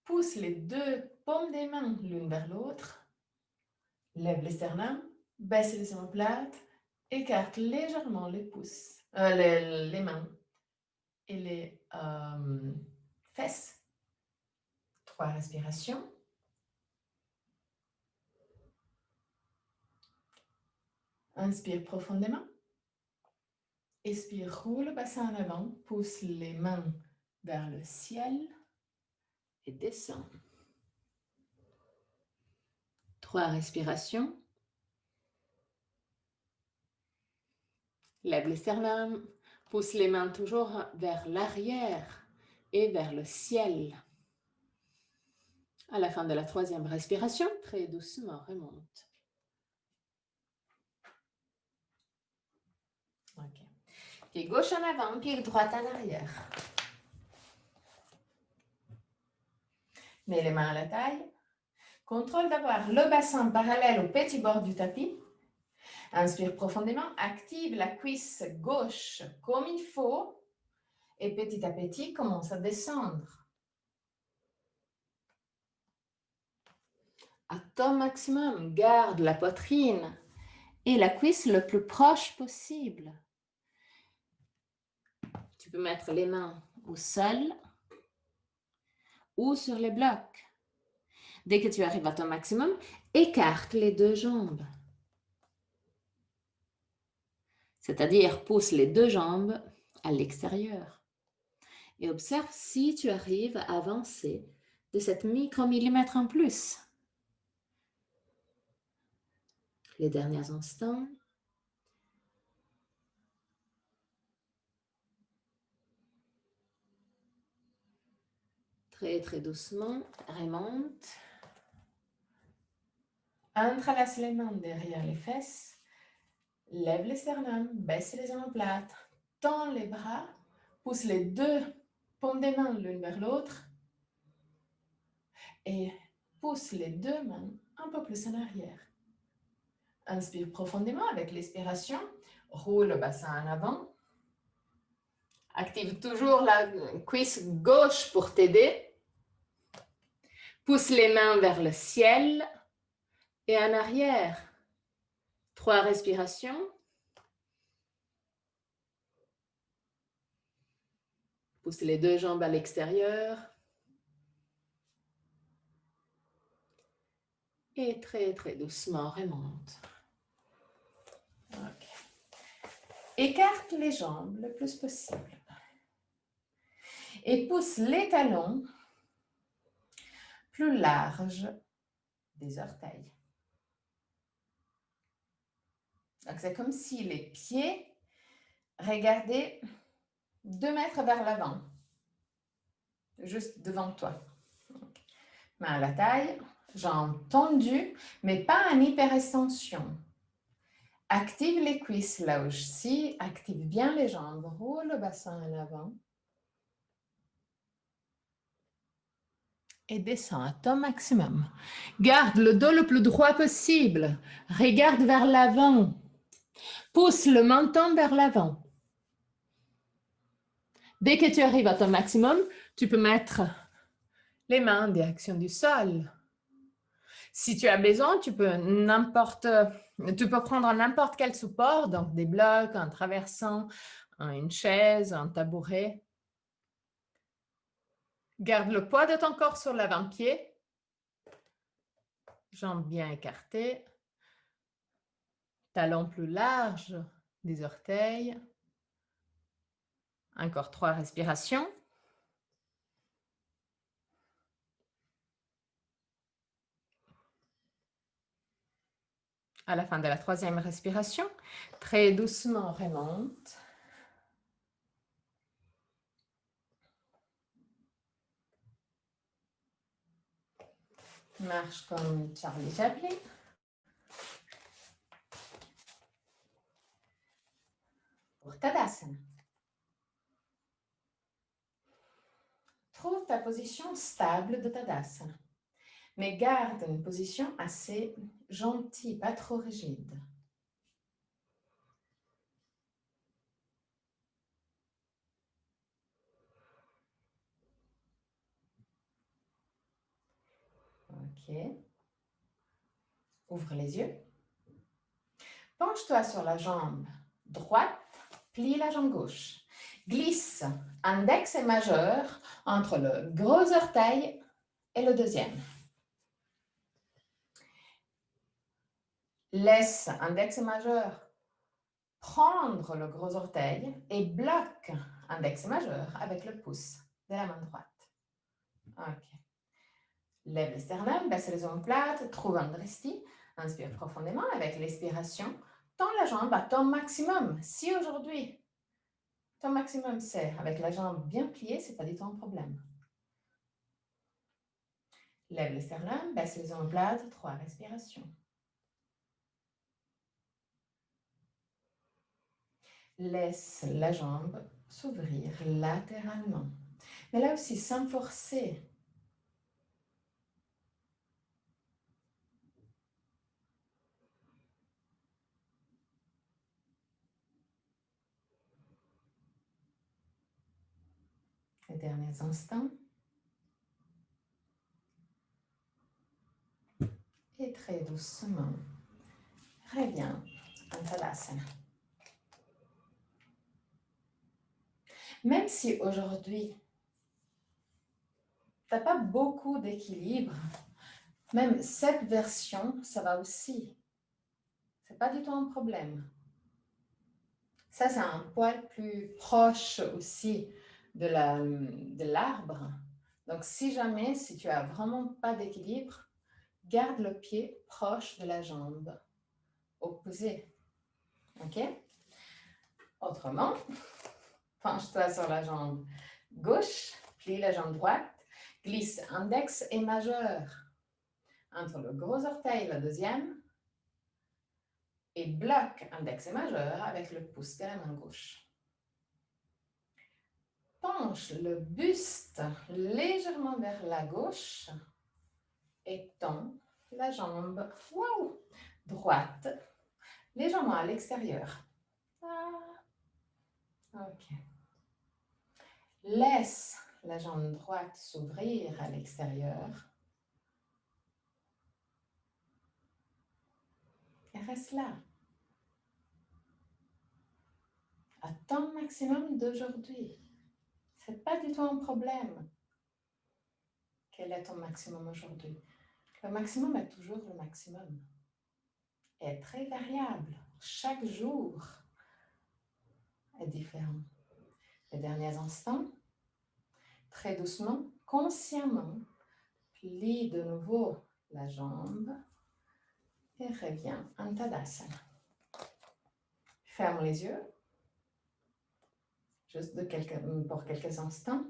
Pousse les 2 paumes des mains l'une vers l'autre. Lève les sternums, baisse les omoplates, écarte légèrement les pouces, les mains et les fesses. 3 respirations. Inspire profondément. Expire, roule le bassin en avant, pousse les mains vers le ciel et descend. 3 respirations. Lève les sternums, pousse les mains toujours vers l'arrière et vers le ciel. À la fin de la 3e respiration, très doucement, remonte. Ok. Pied gauche en avant, pied droit en arrière. Mets les mains à la taille. Contrôle d'avoir le bassin parallèle au petit bord du tapis. Inspire profondément, active la cuisse gauche comme il faut et petit à petit commence à descendre. À ton maximum, garde la poitrine et la cuisse le plus proche possible. Tu peux mettre les mains au sol ou sur les blocs. Dès que tu arrives à ton maximum, écarte les 2 jambes. C'est-à-dire pousse les 2 jambes à l'extérieur. Et observe si tu arrives à avancer de 7 micromillimètres en plus. Les derniers instants. Très, très doucement, remonte. Entrelace les mains derrière les fesses. Lève les sternums, baisse les omoplates, tends les bras, pousse les 2 paumes des mains l'une vers l'autre et pousse les 2 mains un peu plus en arrière. Inspire profondément avec l'expiration, roule le bassin en avant. Active toujours la cuisse gauche pour t'aider. Pousse les mains vers le ciel et en arrière. 3 respirations. Pousse les 2 jambes à l'extérieur. Et très, très doucement, remonte. Okay. Écarte les jambes le plus possible. Et pousse les talons plus larges des orteils. Donc, c'est comme si les pieds regardaient 2 mètres vers l'avant, juste devant toi. Main à la taille, jambes tendues, mais pas en hyperextension. Active les cuisses là aussi, active bien les jambes, roule le bassin en avant. Et descends à ton maximum. Garde le dos le plus droit possible. Regarde vers l'avant. Pousse le menton vers l'avant. Dès que tu arrives à ton maximum, tu peux mettre les mains en direction du sol. Si tu as besoin, tu peux prendre n'importe quel support, donc des blocs, un traversant, une chaise, un tabouret. Garde le poids de ton corps sur l'avant-pied. Jambes bien écartées. Talons plus larges des orteils. Encore 3 respirations. À la fin de la 3e respiration, très doucement remonte. Marche comme Charlie Chaplin. Pour Tadasana. Trouve ta position stable de Tadasana, mais garde une position assez gentille, pas trop rigide. Ok. Ouvre les yeux. Penche-toi sur la jambe droite, plie la jambe gauche. Glisse index et majeur entre le gros orteil et le deuxième. Laisse index et majeur prendre le gros orteil et bloque index et majeur avec le pouce de la main droite. Ok. Lève les sternums, baisse les omoplates, trouve un drishti. Inspire profondément avec l'expiration. Tends la jambe à ton maximum. Si aujourd'hui, ton maximum c'est avec la jambe bien pliée, ce n'est pas du tout un problème. Lève les sternums, baisse les omoplates, 3 respirations. Laisse la jambe s'ouvrir latéralement. Mais là aussi, sans forcer. Les derniers instants. Et très doucement, reviens en Tadasana. Même si aujourd'hui, tu n'as pas beaucoup d'équilibre, même cette version, ça va aussi. Ce n'est pas du tout un problème. Ça, c'est un poil plus proche aussi de l'arbre. Donc, si jamais, si tu n'as vraiment pas d'équilibre, garde le pied proche de la jambe opposée. OK? Autrement, penche-toi sur la jambe gauche, plie la jambe droite, glisse index et majeur entre le gros orteil et le deuxième et bloque index et majeur avec le pouce de la main gauche. Penche le buste légèrement vers la gauche et tends la jambe droite légèrement à l'extérieur. Ok. Laisse la jambe droite s'ouvrir à l'extérieur. Et reste là. À ton maximum d'aujourd'hui. Ce n'est pas du tout un problème. Quel est ton maximum aujourd'hui? Le maximum est toujours le maximum. Et est très variable. Chaque jour est différent. Les derniers instants, très doucement, consciemment, plie de nouveau la jambe et reviens en Tadasana. Ferme les yeux, juste pour quelques instants.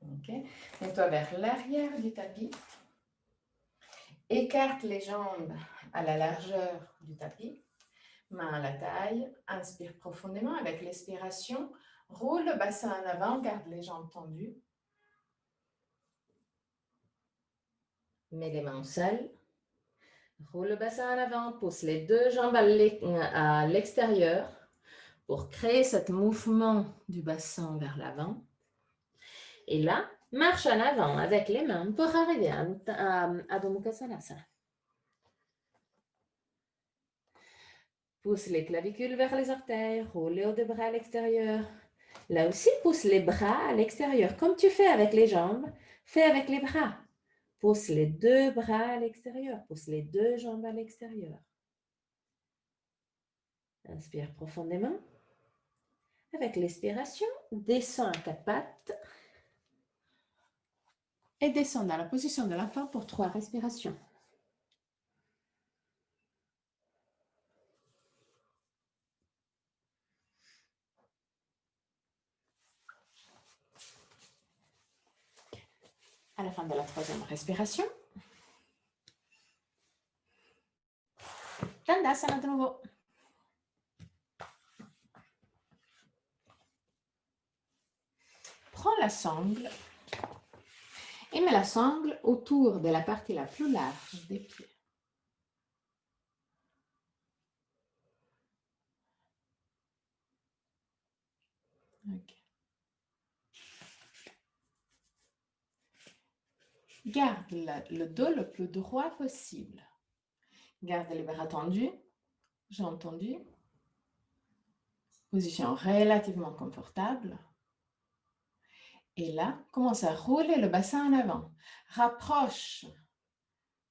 Ok. Mets-toi vers l'arrière du tapis. Écarte les jambes à la largeur du tapis. Main à la taille. Inspire profondément avec l'expiration. Roule le bassin en avant, garde les jambes tendues. Mets les mains au sol. Roule le bassin en avant, pousse les deux jambes à l'extérieur pour créer ce mouvement du bassin vers l'avant. Et là, marche en avant avec les mains pour arriver à Adho Mukha Svanasana. Pousse les clavicules vers les orteils, roule les hauts des bras à l'extérieur. Là aussi, pousse les bras à l'extérieur. Comme tu fais avec les jambes, fais avec les bras. Pousse les deux bras à l'extérieur, pousse les deux jambes à l'extérieur. Inspire profondément. Avec l'expiration, descends à quatre pattes et descends dans la position de l'enfant pour 3 respirations. À la fin de la troisième respiration, Dandasana de nouveau. Prends la sangle et mets la sangle autour de la partie la plus large des pieds. Okay. Garde le dos le plus droit possible. Garde les bras tendus, jambes tendues. Position relativement confortable. Et là, commence à rouler le bassin en avant. Rapproche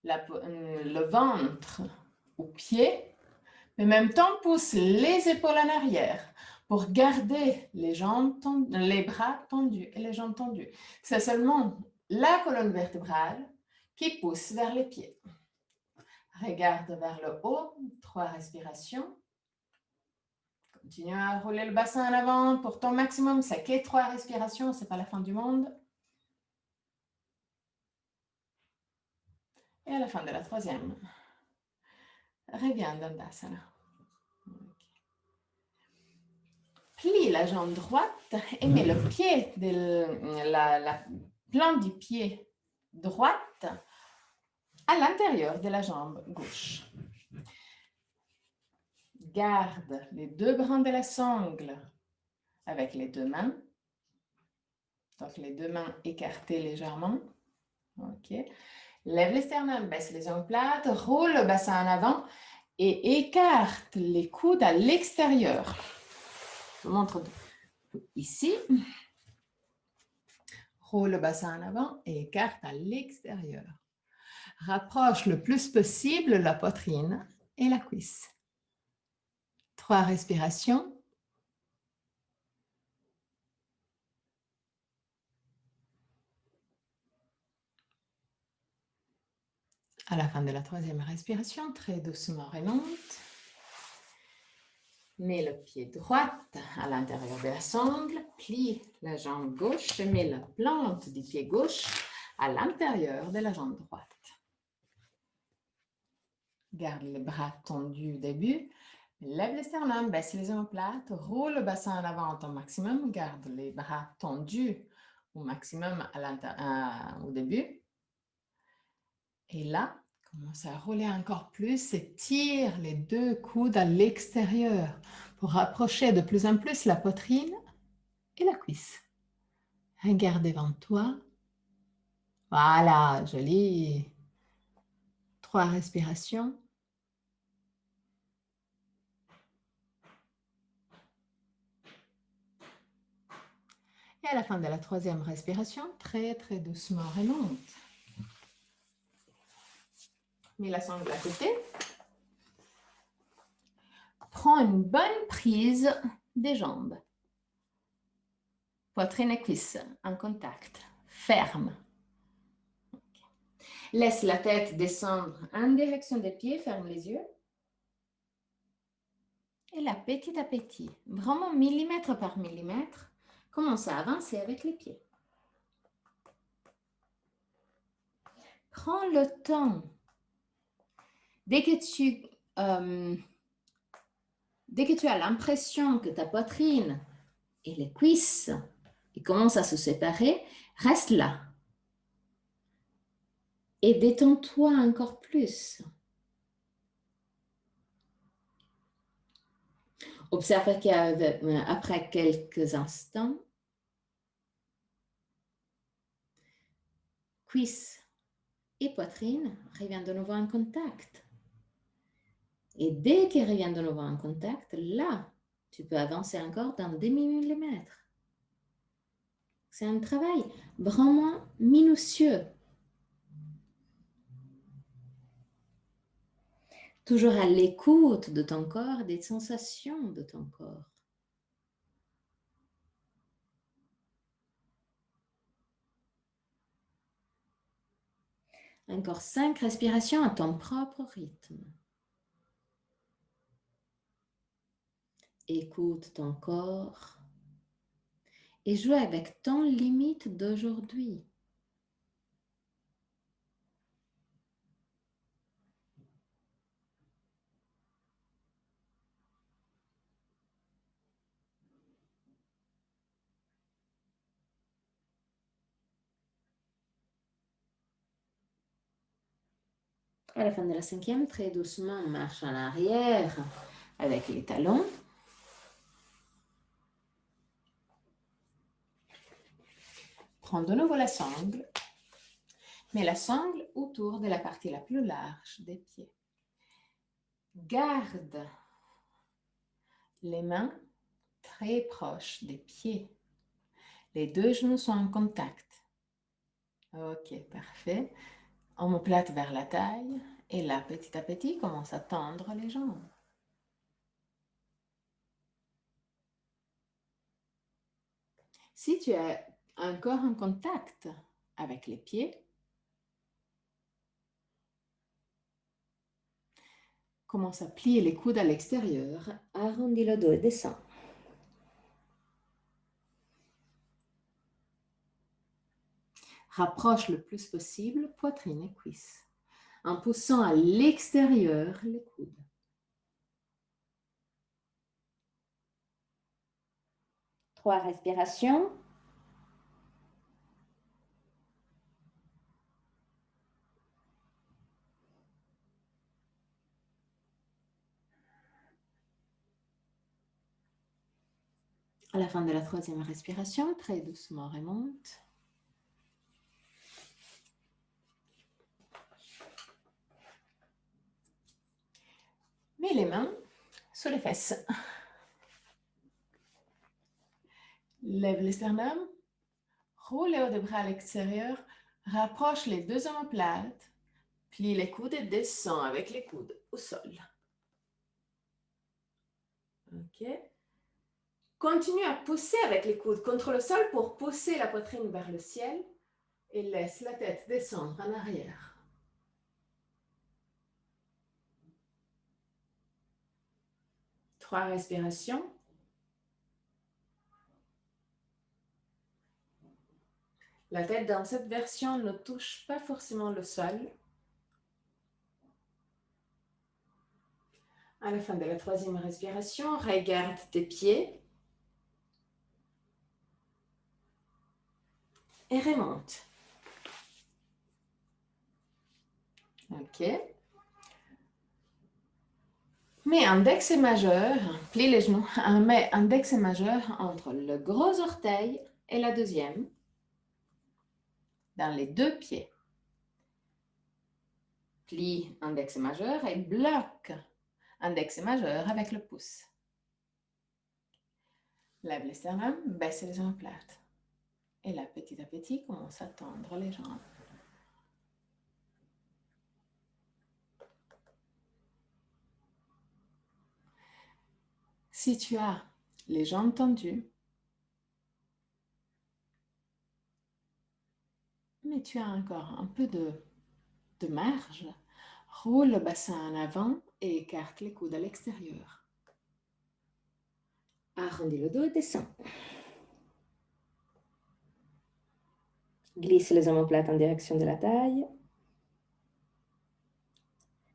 le ventre au pied, mais en même temps pousse les épaules en arrière pour garder les bras tendus et les jambes tendues. C'est seulement la colonne vertébrale qui pousse vers les pieds. Regarde vers le haut, 3 respirations. Continue à rouler le bassin en avant pour ton maximum. C'est que 3 respirations, ce n'est pas la fin du monde. Et à la fin de la troisième, reviens dans Dandasana. Plie la jambe droite et mets le pied, la plante du pied droite à l'intérieur de la jambe gauche. Garde les 2 brins de la sangle avec les 2 mains. Donc les 2 mains écartées légèrement. Ok. Lève les sternums, baisse les omoplates, roule le bassin en avant et écarte les coudes à l'extérieur. Je vous montre ici. Roule le bassin en avant et écarte à l'extérieur. Rapproche le plus possible la poitrine et la cuisse. 3 respirations. À la fin de la troisième respiration, très doucement remonte. Mets le pied droit à l'intérieur de la sangle, plie la jambe gauche, mets la plante du pied gauche à l'intérieur de la jambe droite. Garde les bras tendus au début, lève les sternums, baisse les omoplates, roule le bassin en avant au maximum, garde les bras tendus au maximum au début. Et là, commence à rouler encore plus et tire les 2 coudes à l'extérieur pour rapprocher de plus en plus la poitrine et la cuisse. Regarde devant toi. Voilà, joli. 3 respirations. Et à la fin de la troisième respiration, très très doucement remonte. Mets la sangle à côté. Prends une bonne prise des jambes. Poitrine et cuisse en contact. Ferme. Laisse la tête descendre en direction des pieds. Ferme les yeux. Et là, petit à petit, vraiment millimètre par millimètre, commence à avancer avec les pieds. Prends le temps. Dès que tu as l'impression que ta poitrine et les cuisses commencent à se séparer, reste là. Et détends-toi encore plus. Observe qu'après quelques instants, cuisses et poitrine reviennent de nouveau en contact. Et dès qu'ils reviennent de nouveau en contact, là, tu peux avancer encore d'un demi-millimètre. C'est un travail vraiment minutieux. Toujours à l'écoute de ton corps, des sensations de ton corps. Encore 5 respirations à ton propre rythme. Écoute ton corps et joue avec ton limite d'aujourd'hui. À la fin de la cinquième, très doucement, marche en arrière avec les talons. Prends de nouveau la sangle. Mets la sangle autour de la partie la plus large des pieds. Garde les mains très proches des pieds. Les deux genoux sont en contact. Ok, parfait. Omoplate vers la taille. Et là, petit à petit, commence à tendre les jambes. Si tu as un corps en contact avec les pieds, commence à plier les coudes à l'extérieur. Arrondis le dos et descends. Rapproche le plus possible poitrine et cuisses, en poussant à l'extérieur les coudes. Trois respirations. À la fin de la troisième respiration, très doucement remonte. Mets les mains sous les fesses. Lève les sternum. Roule les hauts des bras à l'extérieur. Rapproche les deux omoplates. Plie les coudes et descends avec les coudes au sol. Ok. Continue à pousser avec les coudes contre le sol pour pousser la poitrine vers le ciel et laisse la tête descendre en arrière. Trois respirations. La tête dans cette version ne touche pas forcément le sol. À la fin de la troisième respiration, regarde tes pieds et remonte. Ok. Mets index et majeur, plie les genoux, mets index et majeur entre le gros orteil et la deuxième, dans les deux pieds. Plie index et majeur et bloque index et majeur avec le pouce. Lève les sternum, baisse les omoplates. Et là, petit à petit, commence à tendre les jambes. Si tu as les jambes tendues, mais tu as encore un peu de marge, roule le bassin en avant et écarte les coudes à l'extérieur. Arrondis le dos et descends. Glisse les omoplates en direction de la taille.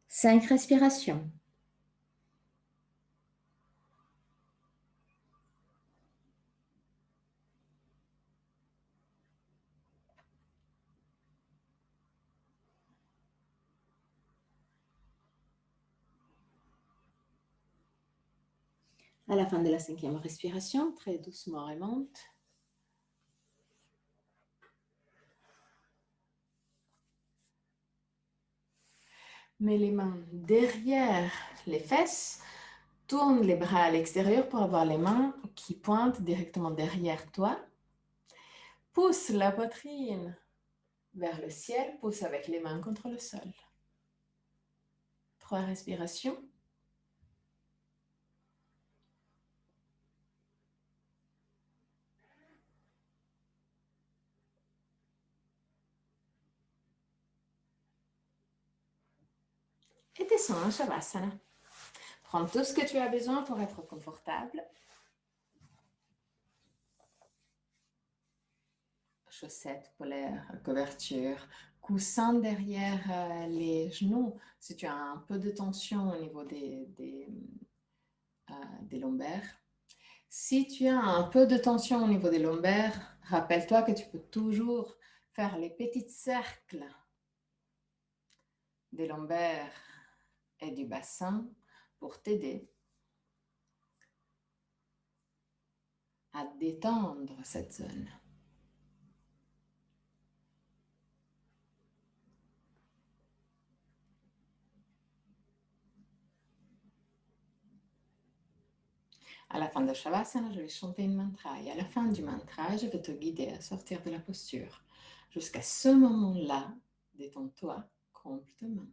5 respirations. À la fin de la cinquième respiration, très doucement remonte. Mets les mains derrière les fesses. Tourne les bras à l'extérieur pour avoir les mains qui pointent directement derrière toi. Pousse la poitrine vers le ciel. Pousse avec les mains contre le sol. 3 respirations. Et descends en Shavasana. Prends tout ce que tu as besoin pour être confortable. Chaussettes polaires, couverture, coussin derrière les genoux. Si tu as un peu de tension au niveau des lombaires. Si tu as un peu de tension au niveau des lombaires, rappelle-toi que tu peux toujours faire les petits cercles des lombaires et du bassin pour t'aider à détendre cette zone. À la fin de Shavasana, je vais chanter une mantra et à la fin du mantra, je vais te guider à sortir de la posture. Jusqu'à ce moment-là, détends-toi complètement.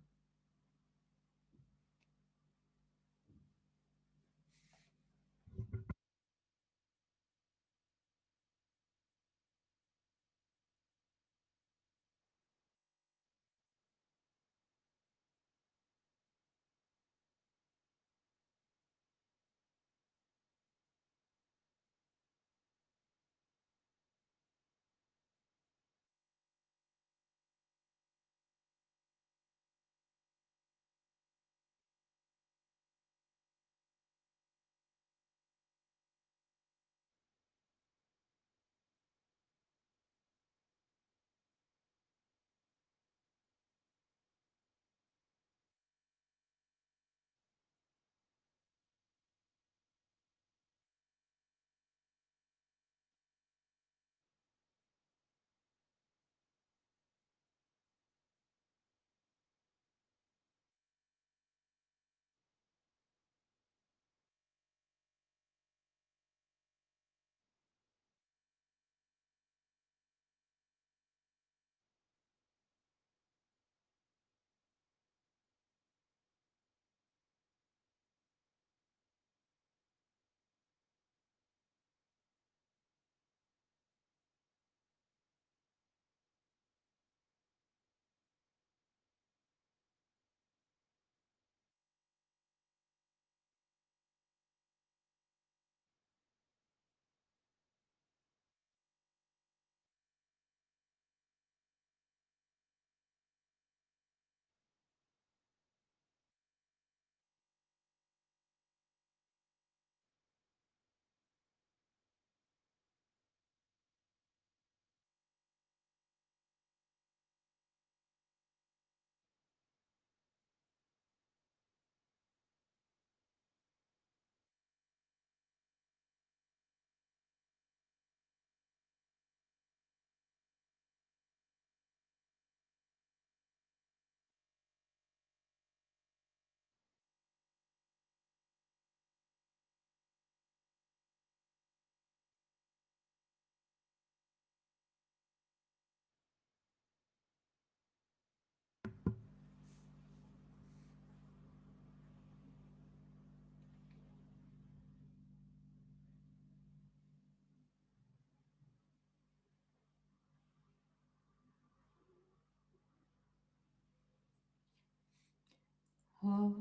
Om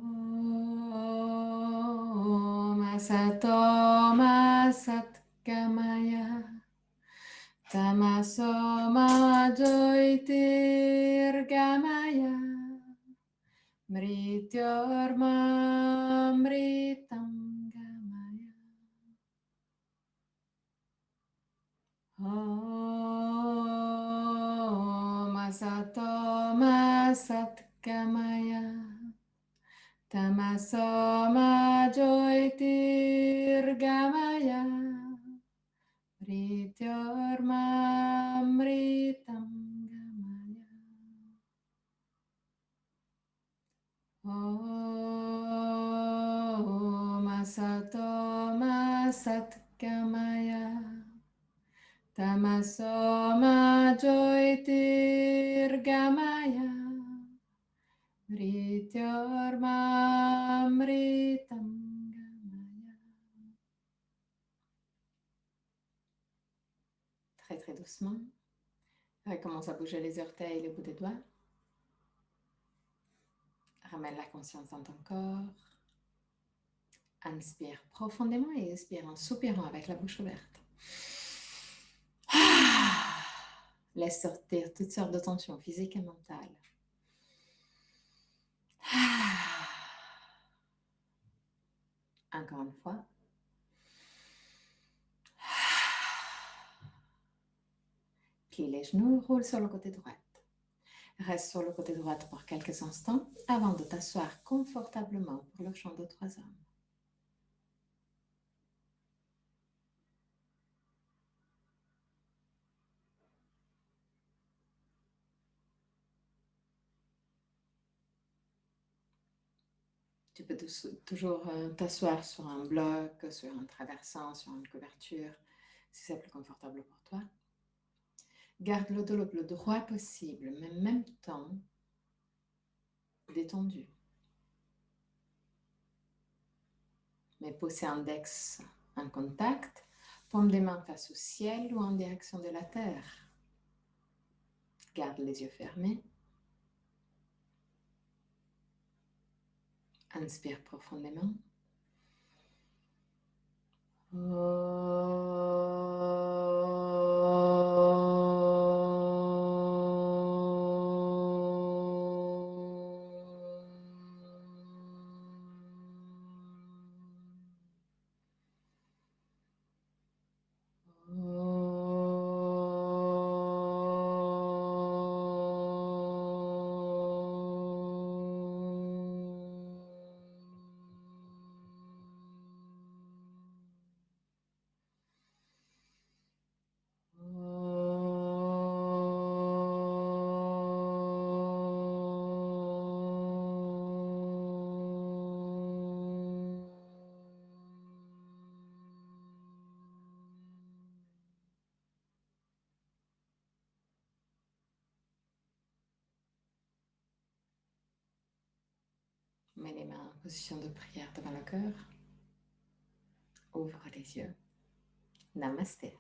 Asato Ma Satgamaya Tamaso Ma Jyotirgamaya Mrityorma Mritam Gamaya Om Asato Ma Satgamaya Tamaso Ma Jyotirgamaya Mrityorma Mritam Gamaya Om Asato Ma Satgamaya Tamaso Ma Jyotirgamaya Mrityorma Mritam Gamaya. Très très doucement. Recommence à bouger les orteils et les bouts des doigts. Ramène la conscience dans ton corps. Inspire profondément et expire en soupirant avec la bouche ouverte. Laisse sortir toutes sortes de tensions physiques et mentales. Encore une fois. Plie les genoux, roule sur le côté droit. Reste sur le côté droit pour quelques instants avant de t'asseoir confortablement pour le chant de 3 hommes. Tu peux toujours t'asseoir sur un bloc, sur un traversing, sur une couverture, si c'est plus confortable pour toi. Garde le dos le plus droit possible, mais en même temps détendu. Mes pouces et index en contact, paume des mains face au ciel ou en direction de la terre. Garde les yeux fermés. Inspire profondément. Mets les mains en position de prière devant le cœur. Ouvre les yeux. Namasté.